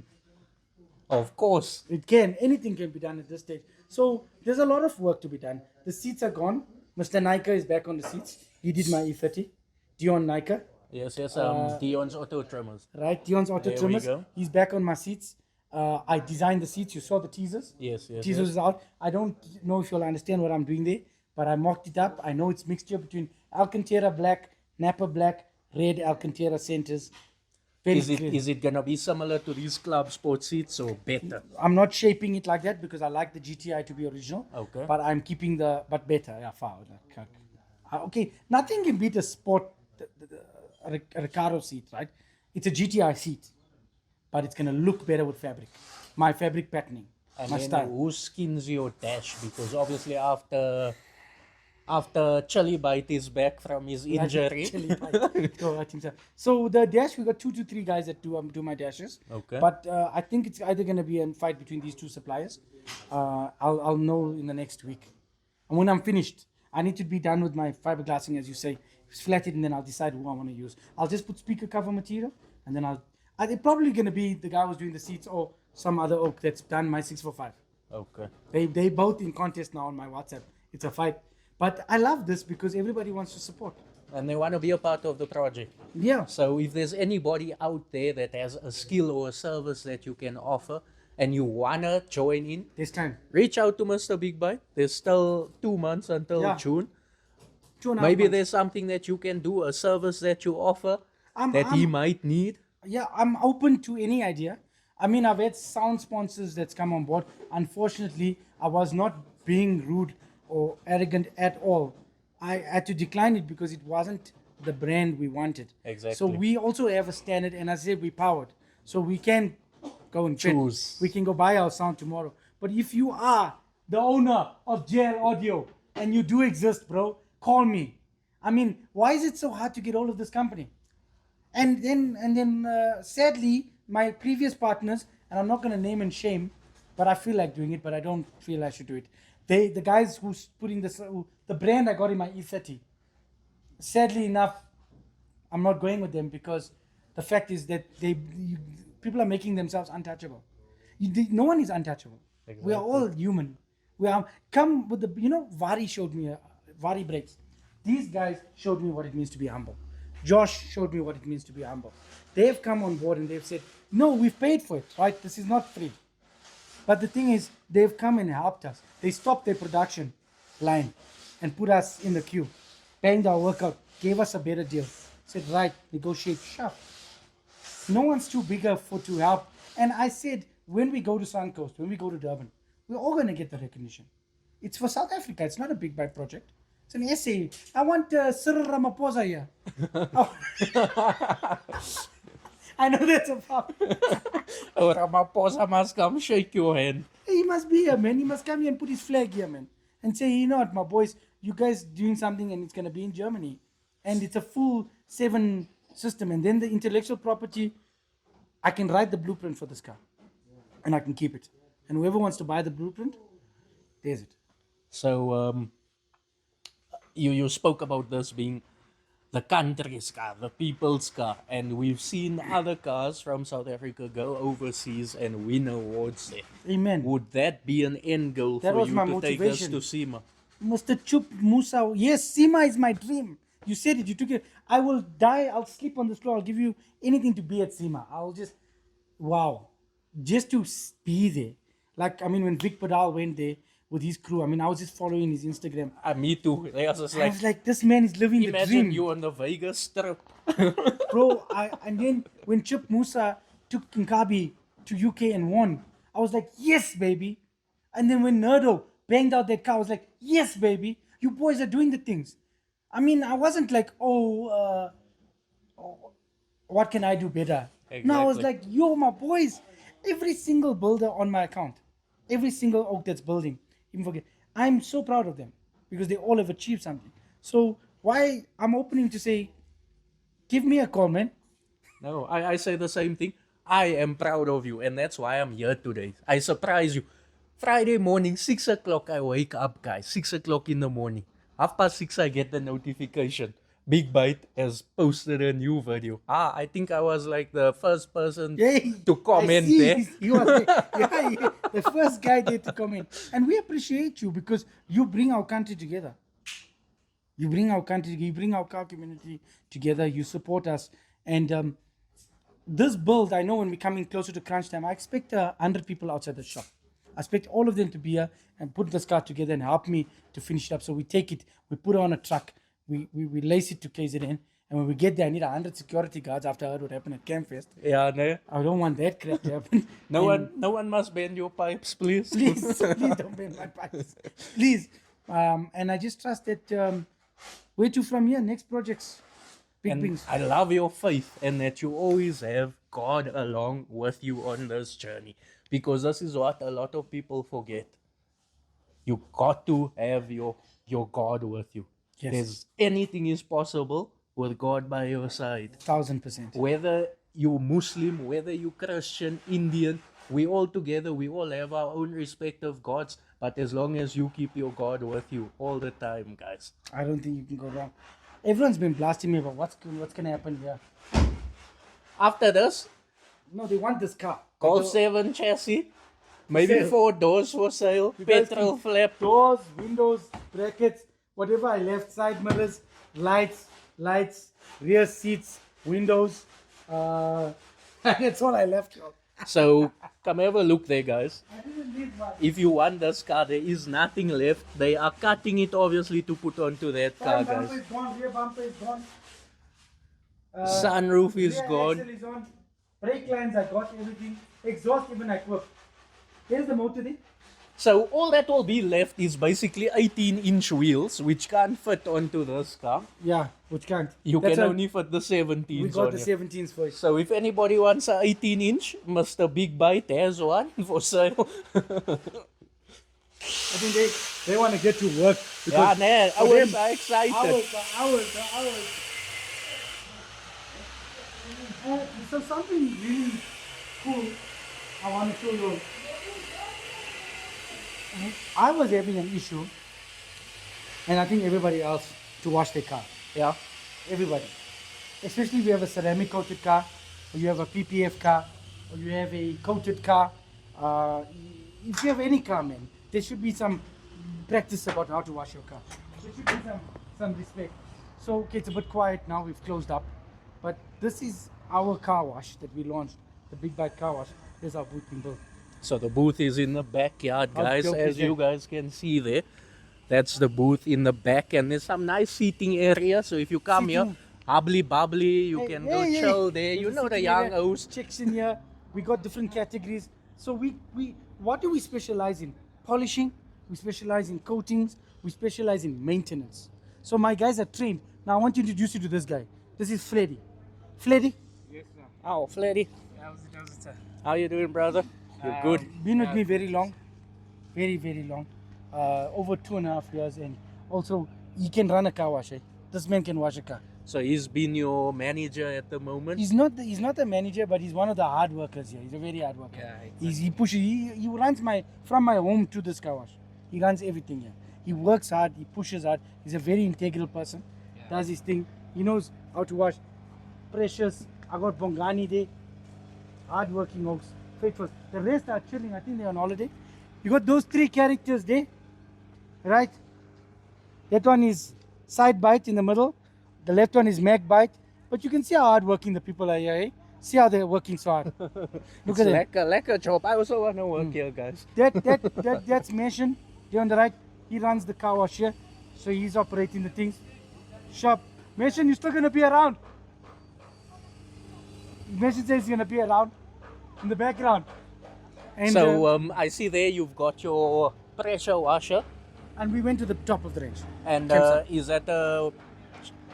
Of course. It can. Anything can be done at this stage. So there's a lot of work to be done. The seats are gone. Mr. Nika is back on the seats. He did my E30. Dion Nika. Yes, Dion's Auto Trimmers. Right? Dion's Auto There we Trimmers. go. He's back on my seats. I designed the seats. You saw the teasers. Yes. Teasers is out. I don't know if you'll understand what I'm doing there, but I mocked it up. I know it's mixture between Alcantara black, Napa black, red Alcantara centers. Very clear. Is it gonna be similar to these club sports seats or better? I'm not shaping it like that because I like the GTI to be original. Okay. But I'm keeping but better. Yeah, far. Okay. Nothing can beat a sport, a Recaro seat, right? It's a GTI seat, but it's gonna look better with fabric. My fabric patterning, And my then style. who skins your dash? Because obviously after Chili Bite is back from his injury. So I think so. So the dash, we got 2 to 3 guys that do my dashes. Okay. But I think it's either going to be a fight between these 2 suppliers. I'll know in the next week. And when I'm finished, I need to be done with my fiberglassing, as you say, flat it, and then I'll decide who I want to use. I'll just put speaker cover material, and then it's probably going to be the guy who's doing the seats or some other oak that's done my 645. Okay. They both in contest now on my WhatsApp. It's a fight. But I love this because everybody wants to support. and they want to be a part of the project. Yeah. So if there's anybody out there that has a skill or a service that you can offer and you wanna join in, This time. reach out to Mr. Big Bite. There's still 2 months until Yeah. June. 2.5 Maybe months. there's something that you can do, a service that you offer I'm- that he I'm- might need. Yeah, I'm open to any idea. I mean, I've had sound sponsors that's come on board. Unfortunately, I was not being rude or arrogant at all. I had to decline it because it wasn't the brand we wanted. Exactly. So we also have a standard, and I said we powered. So we can go and fit. Choose. We can go buy our sound tomorrow. But if you are the owner of JL Audio and you do exist, bro, call me. I mean, why is it so hard to get hold of this company? And then, sadly, my previous partners, and I'm not going to name and shame, but I feel like doing it, but I don't feel I should do it. The guys who's putting this, the brand I got in my E30, sadly enough, I'm not going with them because the fact is that people are making themselves untouchable. No one is untouchable. We are all human. We are come with Vari showed me Vari brakes. These guys showed me what it means to be humble. Josh showed me what it means to be humble. They've come on board and they've said, no, we've paid for it, right? This is not free. But the thing is, they've come and helped us. They stopped their production line and put us in the queue, banged our workout, gave us a better deal. Said, right, negotiate, sharp. No one's too bigger to help. And I said, when we go to Suncoast, when we go to Durban, we're all going to get the recognition. It's for South Africa. It's not a BigBite project. It's an essay. I want Cyril Ramaphosa here. I know that's a fuck. Oh, Ramaphosa must come shake your hand. He must be here, man. He must come here and put his flag here, man. And say, you know what, my boys, you guys doing something and it's going to be in Germany. And it's a full 7 system. And then the intellectual property, I can write the blueprint for this car. And I can keep it. And whoever wants to buy the blueprint, there's it. So, you spoke about this being the country's car, the people's car, and we've seen other cars from South Africa go overseas and win awards there. Amen. Would that be an end goal That for was you my to take us motivation. to SEMA? Mr. Chup Musa, yes, SEMA is my dream. You said it, you took it. I will die, I'll sleep on the floor, I'll give you anything to be at SEMA. I'll just, wow. Just to be there. Like, I mean, when Vic Padal went there with his crew, I mean, I was just following his Instagram. Me too. I was just I was like, this man is living the imagine dream. you on the Vegas trip. Bro, and then when Chip Musa took Nkabi to UK and won, I was like, yes, baby. And then when Nerdo banged out that car, I was like, yes, baby. You boys are doing the things. I mean, I wasn't like, what can I do better? No, I was like, yo, my boys, every single builder on my account, every single oak that's building, even forget, I'm so proud of them because they all have achieved something. So why I'm opening to say, give me a call, man. No, I say the same thing. I am proud of you, and that's why I'm here today. I surprise you. Friday morning, 6 o'clock, I wake up, guys. 6 o'clock in the morning. 6:30, I get the notification. BigBite has posted a new video. I think I was like the first person to comment there. He was the first guy there to comment. And we appreciate you because you bring our country together. You bring our country, you bring our car community together, you support us. And this build, I know when we're coming closer to crunch time, I expect 100 people outside the shop. I expect all of them to be here and put this car together and help me to finish it up. So we take it, we put it on a truck, we lace it to KZN, and when we get there, I need 100 security guards after I heard what happened at Campfest. Yeah, no. I don't want that crap to happen. No one must bend your pipes, please. Please don't bend my pipes. Please. And I just trust that where to from here, next projects, big And things. I love your faith and that you always have God along with you on this journey. Because this is what a lot of people forget. You got to have your God with you. Yes. There's anything is possible with God by your side. 1000%. Whether you Muslim, whether you Christian, Indian, we all together, we all have our own respective gods. But as long as you keep your God with you all the time, guys. I don't think you can go wrong. Everyone's been blasting me about what's going to happen here. After this, No, they want this car. call 7 chassis, maybe Sale. 4 doors for sale, guys petrol can- flap. Doors, windows, brackets, whatever I left, side mirrors, lights, lights, rear seats, windows. That's all I left. So come have a look there, guys. I didn't leave much. If you want this car, there is nothing left. They are cutting it obviously to put onto that car, Front bumper guys. is gone, rear bumper is gone. Sunroof is Rear gone. axle is on. Brake lines, I got everything. Exhaust even I equipped. Here's the motor there. So all that will be left is basically 18-inch wheels, which can't fit onto this car. Yeah, which can't. You That's can why only fit the 17s we got on the here. 17s first. So if anybody wants a 18-inch, Mr. Big Bite has one for sale. I think they want to get to work. Yeah, because man, for ours them, are excited. hours. So something really cool I want to show you. I was having an issue, and I think everybody else, to wash their car. Yeah. Everybody. Especially if you have a ceramic coated car, or you have a PPF car, or you have a coated car. If you have any car, man, there should be some practice about how to wash your car. There should be some respect. So, okay, it's a bit quiet now, we've closed up. But this is our car wash that we launched, the BigBite car wash. There's our booth being built. So the booth is in the backyard, How guys, dope as is you that? guys can see there. That's the booth in the back, and there's some nice seating area. So if you come here, Seating. hubbly bubbly, you Hey, can hey, go hey. chill there. There's You a know the sitting young area, host. chicks in here. We got different categories. So we what do we specialize in? Polishing. We specialize in coatings. We specialize in maintenance. So my guys are trained. Now I want to introduce you to this guy. This is Freddy. Freddy, Yes, sir. Oh, Fleddy, How's it, sir? how you doing, brother? You're good. been with me very long, very long, over 2.5 years, and also he can run a car wash. Eh? This man can wash a car. So he's been your manager at the moment. He's not a manager, but he's one of the hard workers here. He's a very hard worker. Yeah, He pushes. He runs from my home to this car wash. He runs everything here. He works hard. He pushes hard. He's a very integral person. Yeah. Does his thing. He knows how to wash. Precious. I got Bongani there. Hard working folks. Faithful. The rest are chilling. I think they're on holiday. You got those 3 characters there, right? That one is side bite in the middle. The left one is mag bite. But you can see how hard working the people are here. Eh? See how they're working so hard. Look at that. Lekker job. I also want to work here, guys. That's Mason. There on the right. He runs the car wash here. So he's operating the things. Sharp. Mason, you're still going to be around. Mason says he's going to be around in the background. And, So I see there you've got your pressure washer, and we went to the top of the range. and Campsite. is that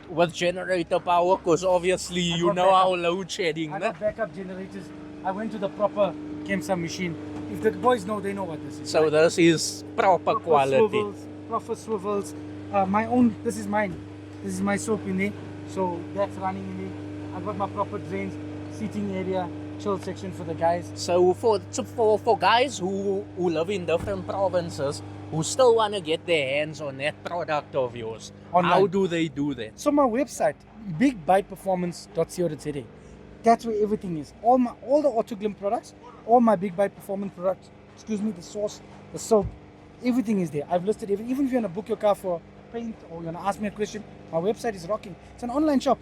with generator power? Because obviously you got know how backup. load shedding. I Nah? got backup generators. I went to the proper Kemsa machine. If the boys know, they know what this is. So this is proper quality. Swivels, proper swivels. My own, this is mine. This is my soap in there. So that's running in there. I got my proper drains, seating area, chill section for the guys. So for guys who live in different provinces who still want to get their hands on that product of yours, Online. how do they do that? So my website, bigbiteperformance.co.za. That's where everything is. All the Autoglim products, all my Big Bite Performance products, the sauce, the soap, everything is there. I've listed everything. Even if you want to book your car for paint or you want to ask me a question, my website is rocking. It's an online shop.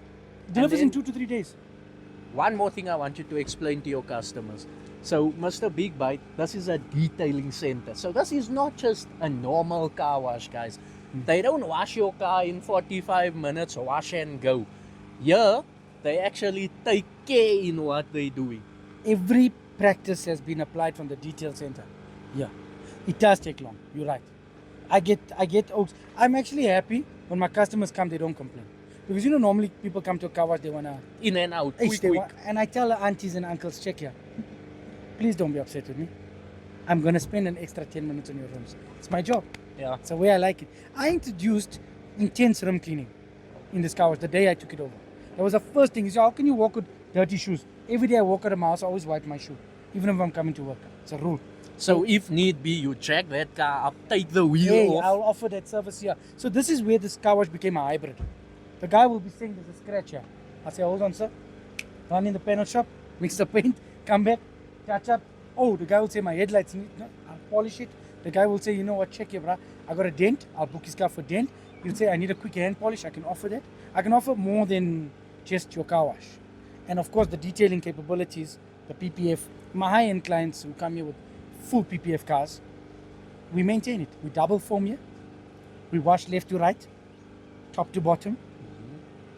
It delivers in then- 2 to 3 days. One more thing I want you to explain to your customers. So, Mr. Big Bite, this is a detailing center. So, this is not just a normal car wash, guys. They don't wash your car in 45 minutes, wash and go. Here, they actually take care in what they're doing. Every practice has been applied from the detail center. Yeah, it does take long. You're right. I get oaks. I'm actually happy when my customers come, they don't complain. Because normally people come to a car wash, they want to In and out, Hey, quick. and I tell the aunties and uncles, check here. Please don't be upset with me. I'm going to spend an extra 10 minutes on your rims. It's my job. Yeah. It's the way I like it. I introduced intense rim cleaning in this car wash the day I took it over. That was the first thing. How can you walk with dirty shoes? Every day I walk out of my house, I always wipe my shoe. Even if I'm coming to work. It's a rule. So, if need be, you jack that car up, take the wheel Hey, off. I'll offer that service here. So this is where this car wash became a hybrid. The guy will be saying there's a scratch here. I say, hold on, sir. Run in the panel shop, mix the paint, come back, touch up. Oh, the guy will say my headlights need, no, I'll polish it. The guy will say, you know what, check here, bruh. I got a dent. I'll book his car for dent. He'll say, I need a quick hand polish. I can offer that. I can offer more than just your car wash. And of course, the detailing capabilities, the PPF. My high-end clients who come here with full PPF cars, we maintain it. We double foam here. We wash left to right, top to bottom.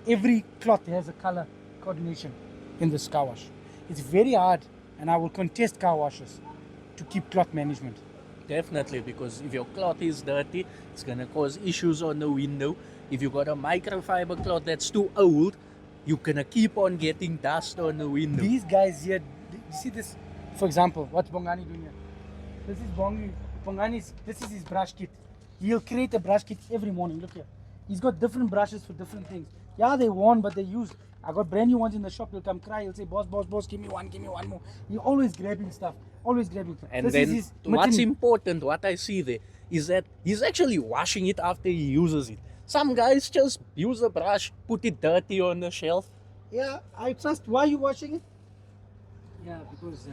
Every cloth has a color coordination in this car wash. It's very hard, and I will contest car washes to keep cloth management. Definitely, because if your cloth is dirty, it's gonna cause issues on the window. If you got a microfiber cloth that's too old, you're gonna keep on getting dust on the window. These guys here, you see this, for example, what's Bongani doing here? This is Bongani's, this is his brush kit. He'll create a brush kit every morning, look here. He's got different brushes for different things. Yeah, they worn, but they used. I got brand new ones in the shop, he'll come cry, he'll say, boss, give me one more. He's always grabbing stuff, always grabbing stuff. And This then is his what's Martin- important, what I see there, is that he's actually washing it after he uses it. Some guys just use a brush, put it dirty on the shelf. Yeah, I trust. Why are you washing it? Yeah, because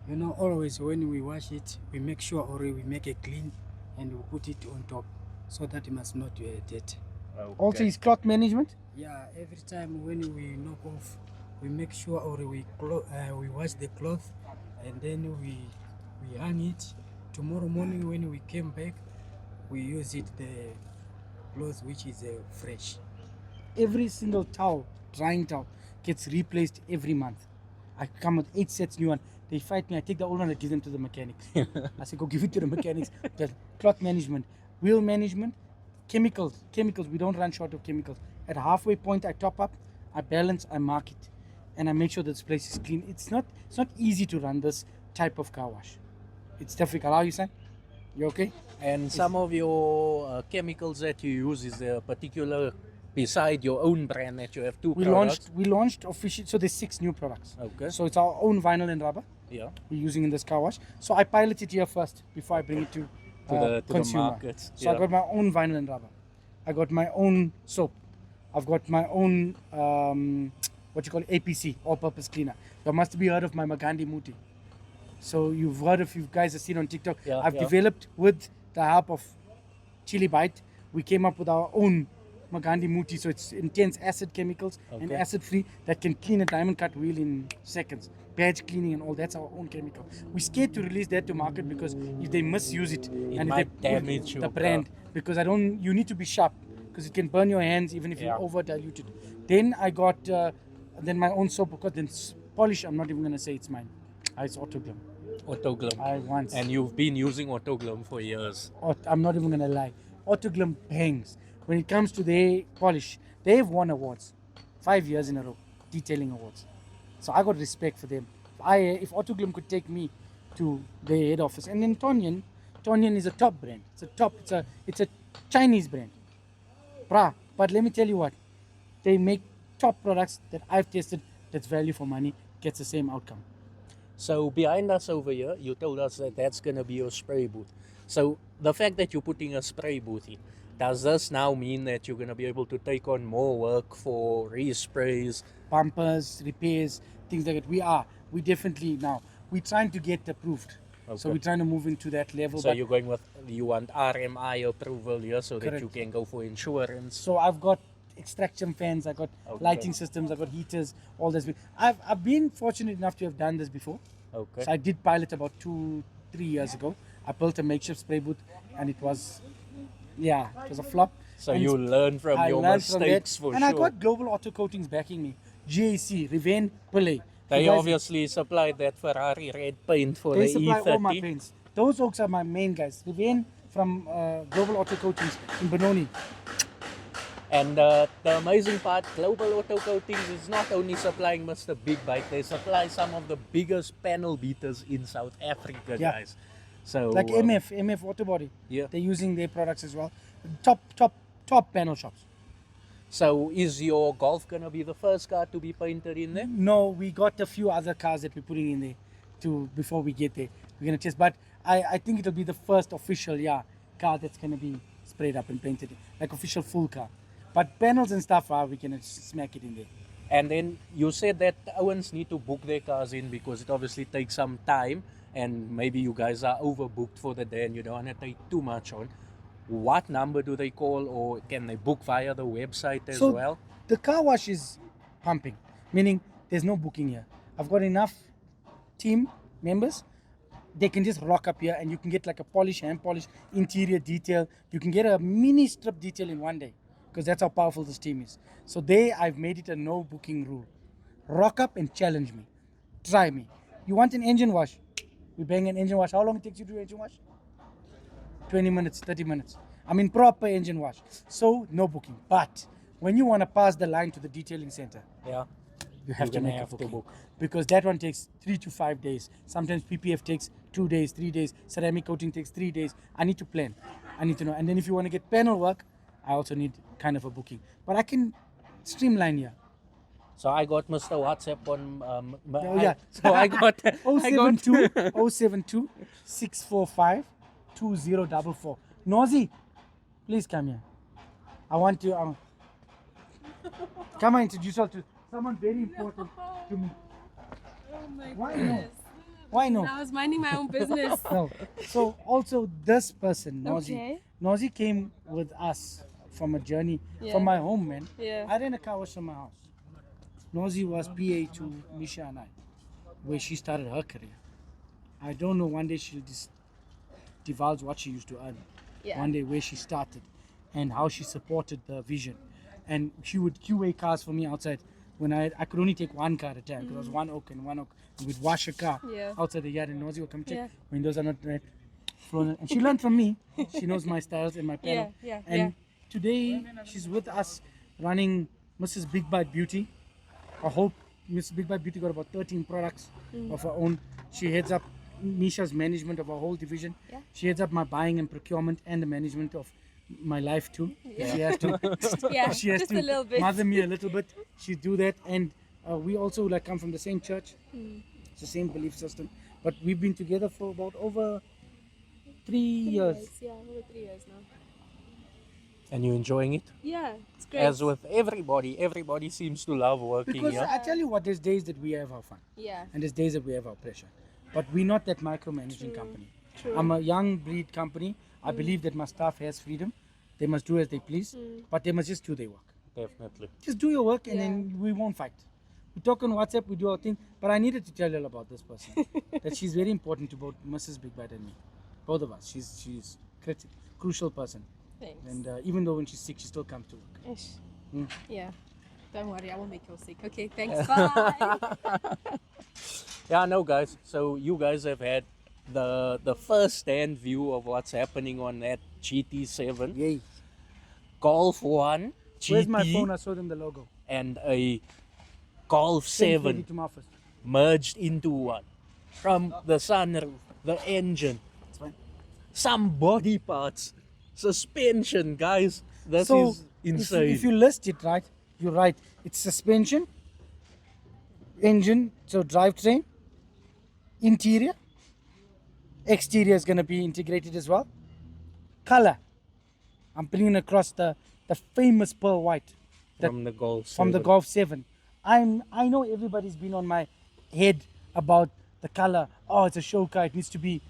you know, always when we wash it, we make sure or we make it clean and we put it on top so that it must not dirty. Also, his cloth management. Yeah, every time when we knock off, we make sure or we wash the cloth and then we hang it. Tomorrow morning when we came back, we use it the clothes which is fresh. Every single towel, drying towel, gets replaced every month. I come with 8 sets new one. They fight me. I take the old one and give them to the mechanics. I say, go give it to the mechanics. The cloth management, wheel management, chemicals. We don't run short of chemicals. At a halfway point, I top up, I balance, I mark it, and I make sure that this place is clean. It's not easy to run this type of car wash. It's difficult. How are you, son? You okay? And some of your chemicals that you use, is there a particular, beside your own brand, that you have two We products? launched officially. So there's 6 new products. Okay. So it's our own vinyl and rubber Yeah. we're using in this car wash. So I pilot it here first before I bring it to the consumer. markets. So I Yeah. got my own vinyl and rubber. I got my own soap. I've got my own what you call APC, all-purpose cleaner. You must be heard of my Magandi Muti. So you've heard, if you guys have seen on TikTok, Yeah, I've yeah. developed with the help of Chili Bite. We came up with our own Magandi Muti. So it's intense acid chemicals and Okay. acid-free that can clean a diamond cut wheel in seconds. Badge cleaning and all, that's our own chemical. We're scared to release that to market because if they misuse it, and if might they damage the your brand, car. because you need to be sharp because it can burn your hands even if Yeah. you over dilute it. Then I got then my own soap, because then polish, I'm not even gonna say it's mine. It's Autoglum. Autoglum. I once. And you've been using Autoglum for years. I'm not even gonna lie. Autoglum bangs. When it comes to their polish, they've won awards 5 years in a row, detailing awards. So I got respect for them. If Autoglum could take me to their head office, and then Tonyan is a top brand. It's a Chinese brand, bruh. But let me tell you what, they make top products that I've tested. That's value for money, gets the same outcome. So behind us over here, you told us that that's going to be your spray booth. So the fact that you're putting a spray booth in, does this now mean that you're going to be able to take on more work for resprays? Bumpers, repairs, things like that. We definitely now. We're trying to get approved. So Okay. we're trying to move into that level. So but you want RMI approval here so that Correct. you can go for insurance? So I've got extraction fans, I've got Okay. lighting systems, I've got heaters, all this. I've been fortunate enough to have done this before. Okay. So I did pilot about 2-3 years ago. I built a makeshift spray booth and it was a flop. So And you learn from I your learned from that. mistakes for and sure. I got Global Auto Coatings backing me. GAC, Riven, Pillay. They You guys- obviously supplied that Ferrari red paint for They the supply all my E30. paints. Those oaks are my main guys. Riven from Global Auto Coatings in Benoni. And the amazing part, Global Auto Coatings is not only supplying Mr. BigBite, they supply some of the biggest panel beaters in South Africa, Yeah. guys. So Like MF Auto Body. Yeah. They're using their products as well. Top panel shops. So is your Golf gonna be the first car to be painted in there? No, we got a few other cars that we're putting in there before we get there. We're gonna test, but I think it'll be the first official car that's gonna be sprayed up and painted, like official full car. But panels and stuff, we can smack it in there. And then you said that Owens need to book their cars in because it obviously takes some time and maybe you guys are overbooked for the day and you don't want to take too much on. what number do they call, or can they book via the website as So well? the car wash is pumping, meaning there's no booking here. I've got enough team members. They can just rock up here and you can get like a polish, hand polish, interior detail. You can get a mini strip detail in one day because that's how powerful this team is. So I've made it a no booking rule. Rock up and challenge me. Try me. You want an engine wash? We bang an engine wash. How long it takes you to do engine wash? 20 minutes, 30 minutes. I mean proper engine wash. So no booking. But when you want to pass the line to the detailing center, Yeah. you have You're to gonna make have a to booking. book. Because that one takes 3 to 5 days. Sometimes PPF takes 2 days, 3 days. Ceramic coating takes 3 days. I need to plan. I need to know. And then if you want to get panel work, I also need kind of a booking. But I can streamline here. So I got Mr. WhatsApp on. Oh, yeah. So I got. I got 072 645 2044. Nozi, please come here. I want to come and introduce yourself to someone very important to me. Oh my Why goodness. Why no? I was minding my own business. No. So also this person, Nozi. Okay. Nozi came with us from a journey Yeah. from my home, man. Yeah. I ran a car wash from my house. Nozi was PA to Misha and I, where she started her career. I don't know, one day she'll divulge what she used to earn. Yeah. One day where she started and how she supported the vision. And she would QA cars for me outside when I could only take one car at a time because I was one oak and one oak. We'd wash a car Yeah. outside the yard and Nozi would come check. Yeah. Windows are not red. And she learned from me. She knows my styles and my panel. Yeah, And today she's with us running Mrs. BigBite Beauty. I hope Mrs. BigBite Beauty got about 13 products of her own. She heads up Misha's management of our whole division. Yeah. She heads up my buying and procurement and the management of my life too. She has to. Yeah, she has just to a little bit. mother me a little bit. She do that, and we also like come from the same church. It's the same belief system, but we've been together for about over 3 years. Yeah, over 3 years now. And you enjoying it? Yeah, it's great. As with everybody seems to love working Because here. I tell you what, there's days that we have our fun, Yeah. and there's days that we have our pressure. But we're not that micromanaging company. True. I'm a young breed company. I believe that my staff has freedom. They must do as they please, but they must just do their work. Definitely. Just do your work, and Yeah. then we won't fight. We talk on WhatsApp, we do our thing. But I needed to tell you all about this person. That she's very important to both Mrs. BigBite and me. Both of us. She's crucial person. Thanks. And even though when she's sick, she still comes to work. Ish. Mm. Yeah. Don't worry, I won't make you sick. Okay, thanks. Bye. Yeah, no, guys. So you guys have had the first-hand view of what's happening on that GT7 Yay. Golf 1 GT Where's my phone? I saw them the logo. and a Golf Send Freddie 7 to my office. merged into one. From the sunroof, the engine, It's fine. some body parts, suspension, guys. This So is insane. If you list it right, you're right. It's suspension, engine, so drivetrain, interior, exterior is going to be integrated as well. Color, I'm bringing across the famous pearl white from the Golf 7. from the Golf 7. I know everybody's been on my head about the color. Oh, it's a show car. It needs to be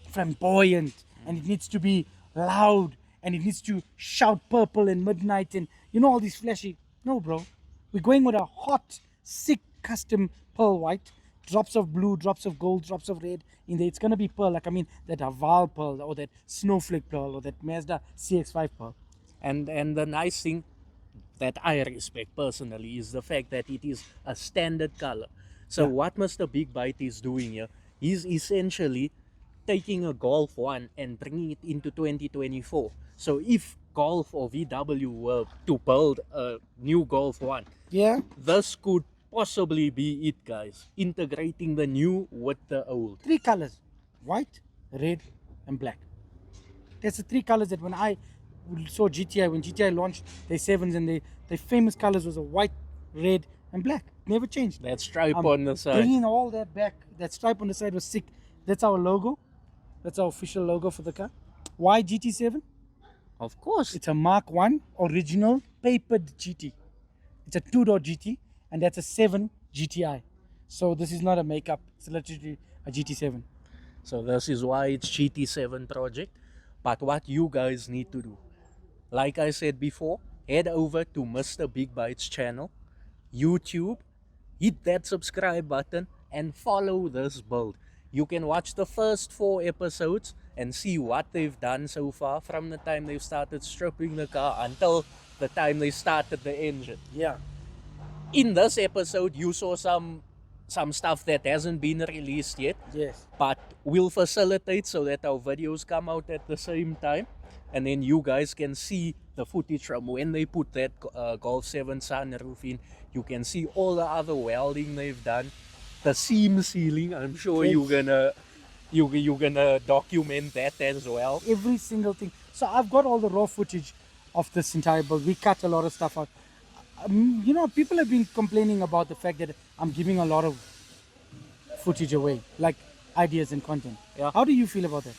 flamboyant and it needs to be loud and it needs to shout purple and midnight and you know all these flashy. No, bro. We're going with a hot, sick custom pearl white. Drops of blue, drops of gold, drops of red in there. It's gonna be pearl. Like I mean that Haval pearl or that Snowflake pearl or that Mazda CX-5 pearl. And the nice thing that I respect personally is the fact that it is a standard color. So what Mr. BigBite is doing here, he's essentially taking a Golf 1 and bringing it into 2024. So if Golf or VW were to build a new Golf 1, Yeah. this could possibly be it, guys. Integrating the new with the old. 3 colors: white, red, and black. That's the 3 colors that when I saw GTI, when GTI launched their 7s and their famous colors was a white, red, and black. Never changed. That stripe on the side. Bringing all that back, that stripe on the side was sick. That's our logo. That's our official logo for the car. Why GT7? Of course. It's a Mark 1 original papered GT. It's a 2-door GT, and that's a 7 GTI. So this is not a makeup. It's literally a GT7. So this is why it's GT7 Project. But what you guys need to do, like I said before, head over to Mr. Big Bite's channel, YouTube, hit that subscribe button, and follow this build. You can watch the first 4 episodes and see what they've done so far from the time they've started stripping the car until the time they started the engine. Yeah. In this episode, you saw some stuff that hasn't been released yet, Yes. but we'll facilitate so that our videos come out at the same time, and then you guys can see the footage from when they put that Golf 7 sunroof in. You can see all the other welding they've done, the seam sealing. I'm sure Yes. you're gonna document that as well. Every single thing. So I've got all the raw footage of this entire build. We cut a lot of stuff out. You know, people have been complaining about the fact that I'm giving a lot of footage away, like ideas and content. Yeah. How do you feel about that?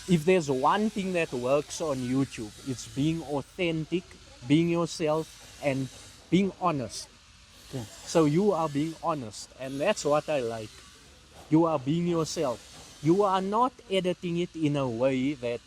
If there's one thing that works on YouTube, it's being authentic, being yourself, and being honest. Okay. So you are being honest, and that's what I like. You are being yourself. You are not editing it in a way that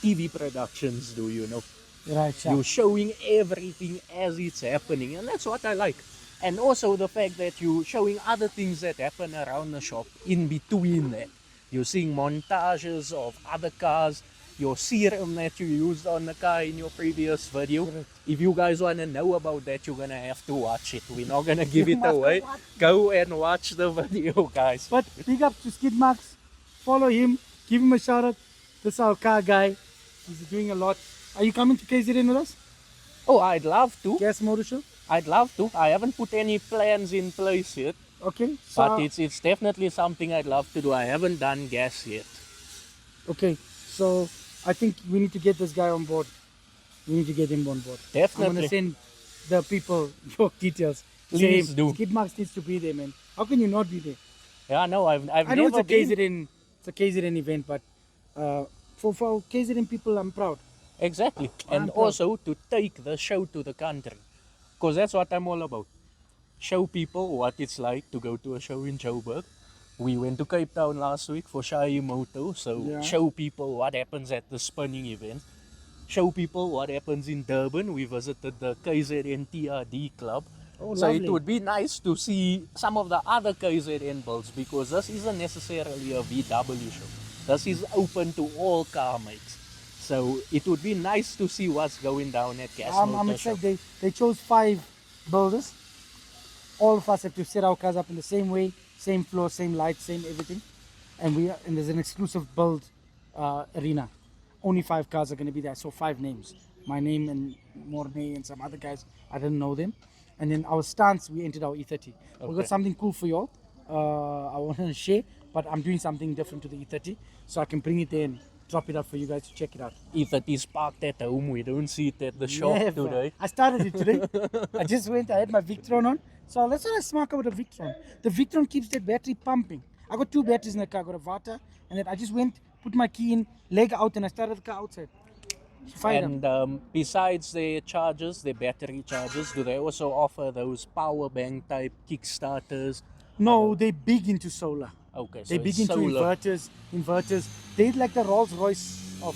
TV productions do, you know. Right, You're showing everything as it's happening, and that's what I like. And also the fact that you're showing other things that happen around the shop in between that. You're seeing montages of other cars, your serum that you used on the car in your previous video. If you guys want to know about that, you're going to have to watch it. We're not going to give it away. Go and watch the video, guys. But big up to Skidmarks. Follow him. Give him a shout out. This is our car guy. He's doing a lot. Are you coming to KZN with us? Oh, I'd love to. Gas Motorshow? I'd love to. I haven't put any plans in place yet. Okay. So, But it's definitely something I'd love to do. I haven't done gas yet. okay. So I think we need to get this guy on board. We need to get him on board. I'm Definitely. going to send the people your details. Please Say, do. Skidmarks needs to be there, man. How can you not be there? Yeah, no, I've I know never it's a been. KZN, it's a KZN event, but for KZN people, I'm proud. Exactly. I'm And proud. also to take the show to the country. Because that's what I'm all about. Show people what it's like to go to a show in Joburg. We went to Cape Town last week for Shai Moto, so Yeah. show people what happens at the spinning event. Show people what happens in Durban. We visited the KZN TRD club. Oh, So lovely. it would be nice to see some of the other KZN builds, because this isn't necessarily a VW show. This is open to all car makes. So it would be nice to see what's going down at Gas I'm Motor Show. excited. They chose 5 builders. All of us have to set our cars up in the same way, same floor, same lights, same everything. And there's an exclusive build arena. Only 5 cars are going to be there. So 5 names. My name and Mornay and some other guys. I didn't know them. And then our stance, we entered our E30. We Okay. got something cool for y'all. I want to share, but I'm doing something different to the E30, so I can bring it there and drop it up for you guys to check it out. If it is parked at home, we don't see it at the shop Never. today. I started it today. I just went, I had my Victron on. So let's not smack over the Victron. The Victron keeps that battery pumping. I got 2 batteries in the car, I got a Vata, and then I just went, put my key in, leg out, and I started the car outside. Fired up. And besides their chargers, their battery chargers, do they also offer those power bank type Kickstarters? No, they're big into solar. Okay, so They're big it's into solar. inverters. They're like the Rolls Royce of.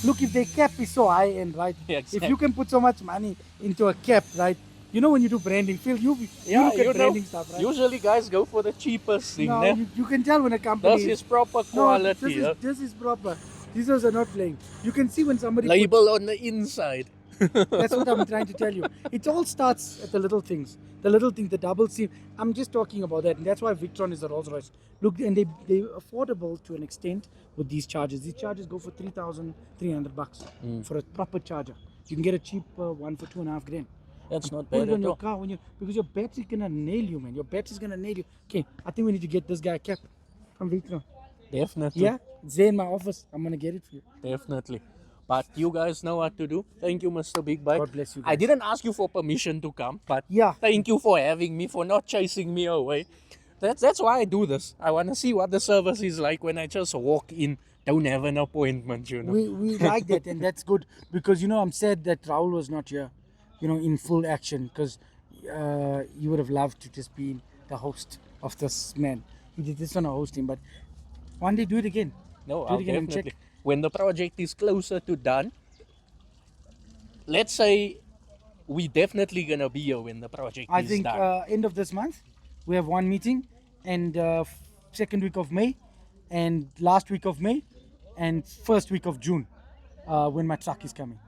Look, if their cap is so high end, right? Yeah, If you can put so much money into a cap, right? You know when you do branding, Phil, you Yeah, look at you know, branding stuff, right? usually guys go for the cheapest thing. No, né? you can tell when a company This is proper no, quality. yeah. this is proper. These are not playing. You can see when somebody Label on the inside. That's what I'm trying to tell you. It all starts at the little things. The little thing, the double seam. I'm just talking about that, and that's why Victron is the Rolls Royce. Look, and they're affordable to an extent with these chargers. These chargers go for $3,300 for a proper charger. You can get a cheap one for $2.5 grand. That's not Put bad it on at your all. car because your battery's gonna nail you, man. Your battery's gonna nail you. Okay, I think we need to get this guy a cap from Victron. Definitely. Yeah, it's there in my office. I'm gonna get it for you. Definitely. But you guys know what to do. Thank you, Mr. Big Bite. God bless you I guys. didn't ask you for permission to come, but Yeah. thank you for having me, for not chasing me away. That's why I do this. I want to see what the service is like when I just walk in, don't have an appointment, you know. We like that, and that's good because I'm sad that Raul was not here, in full action, because you would have loved to just be the host of this man. He did this on a hosting, but One day do it again. No, Do I'll it again and definitely. check. When the project is closer to done, let's say we definitely gonna be here when the project I is think done. end of this month we have one meeting, and second week of May, and last week of May, and first week of June, when my truck is coming.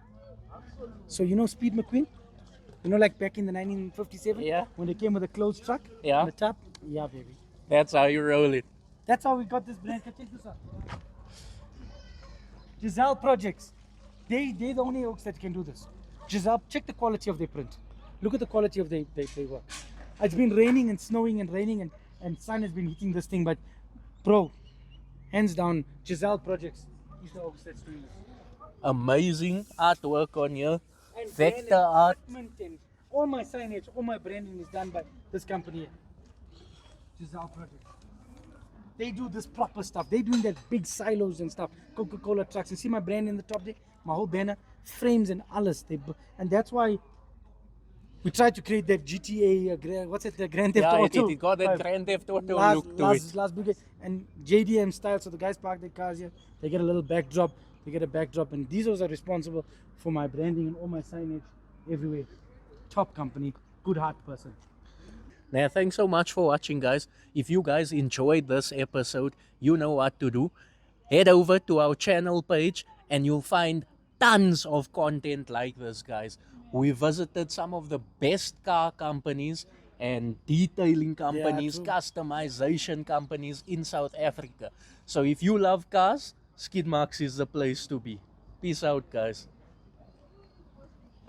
So you know Speed McQueen, you know, like back in the 1957, Yeah. when they came with a closed truck, Yeah. on the top, yeah, baby. That's how you roll it. That's how we got this brand. Check this out. Giselle Projects. They're the only oaks that can do this. Giselle, check the quality of their print. Look at the quality of their work. It's been raining and snowing and raining and sun has been hitting this thing, but bro, hands down, Giselle Projects is the oaks that's doing this. Amazing artwork on here. And Vector brand art. and and all my signage, all my branding is done by this company here. Giselle Project. They do this proper stuff. They're doing that big silos and stuff. Coca-Cola trucks. You see my brand in the top there? My whole banner, frames and alles. And that's why we tried to create that GTA, what's it, the Grand Theft Yeah, Auto. it got that Right. Grand Theft Auto last, look to last, it. last big, and JDM style. So the guys park their cars here. They get a little backdrop. They get a backdrop, and these are responsible for my branding and all my signage everywhere. Top company, good heart person. Now, thanks so much for watching, guys. If you guys enjoyed this episode, you know what to do. Head over to our channel page and you'll find tons of content like this, guys. We visited some of the best car companies and detailing companies, true. customization companies in South Africa. So if you love cars, Skidmarks is the place to be. Peace out, guys.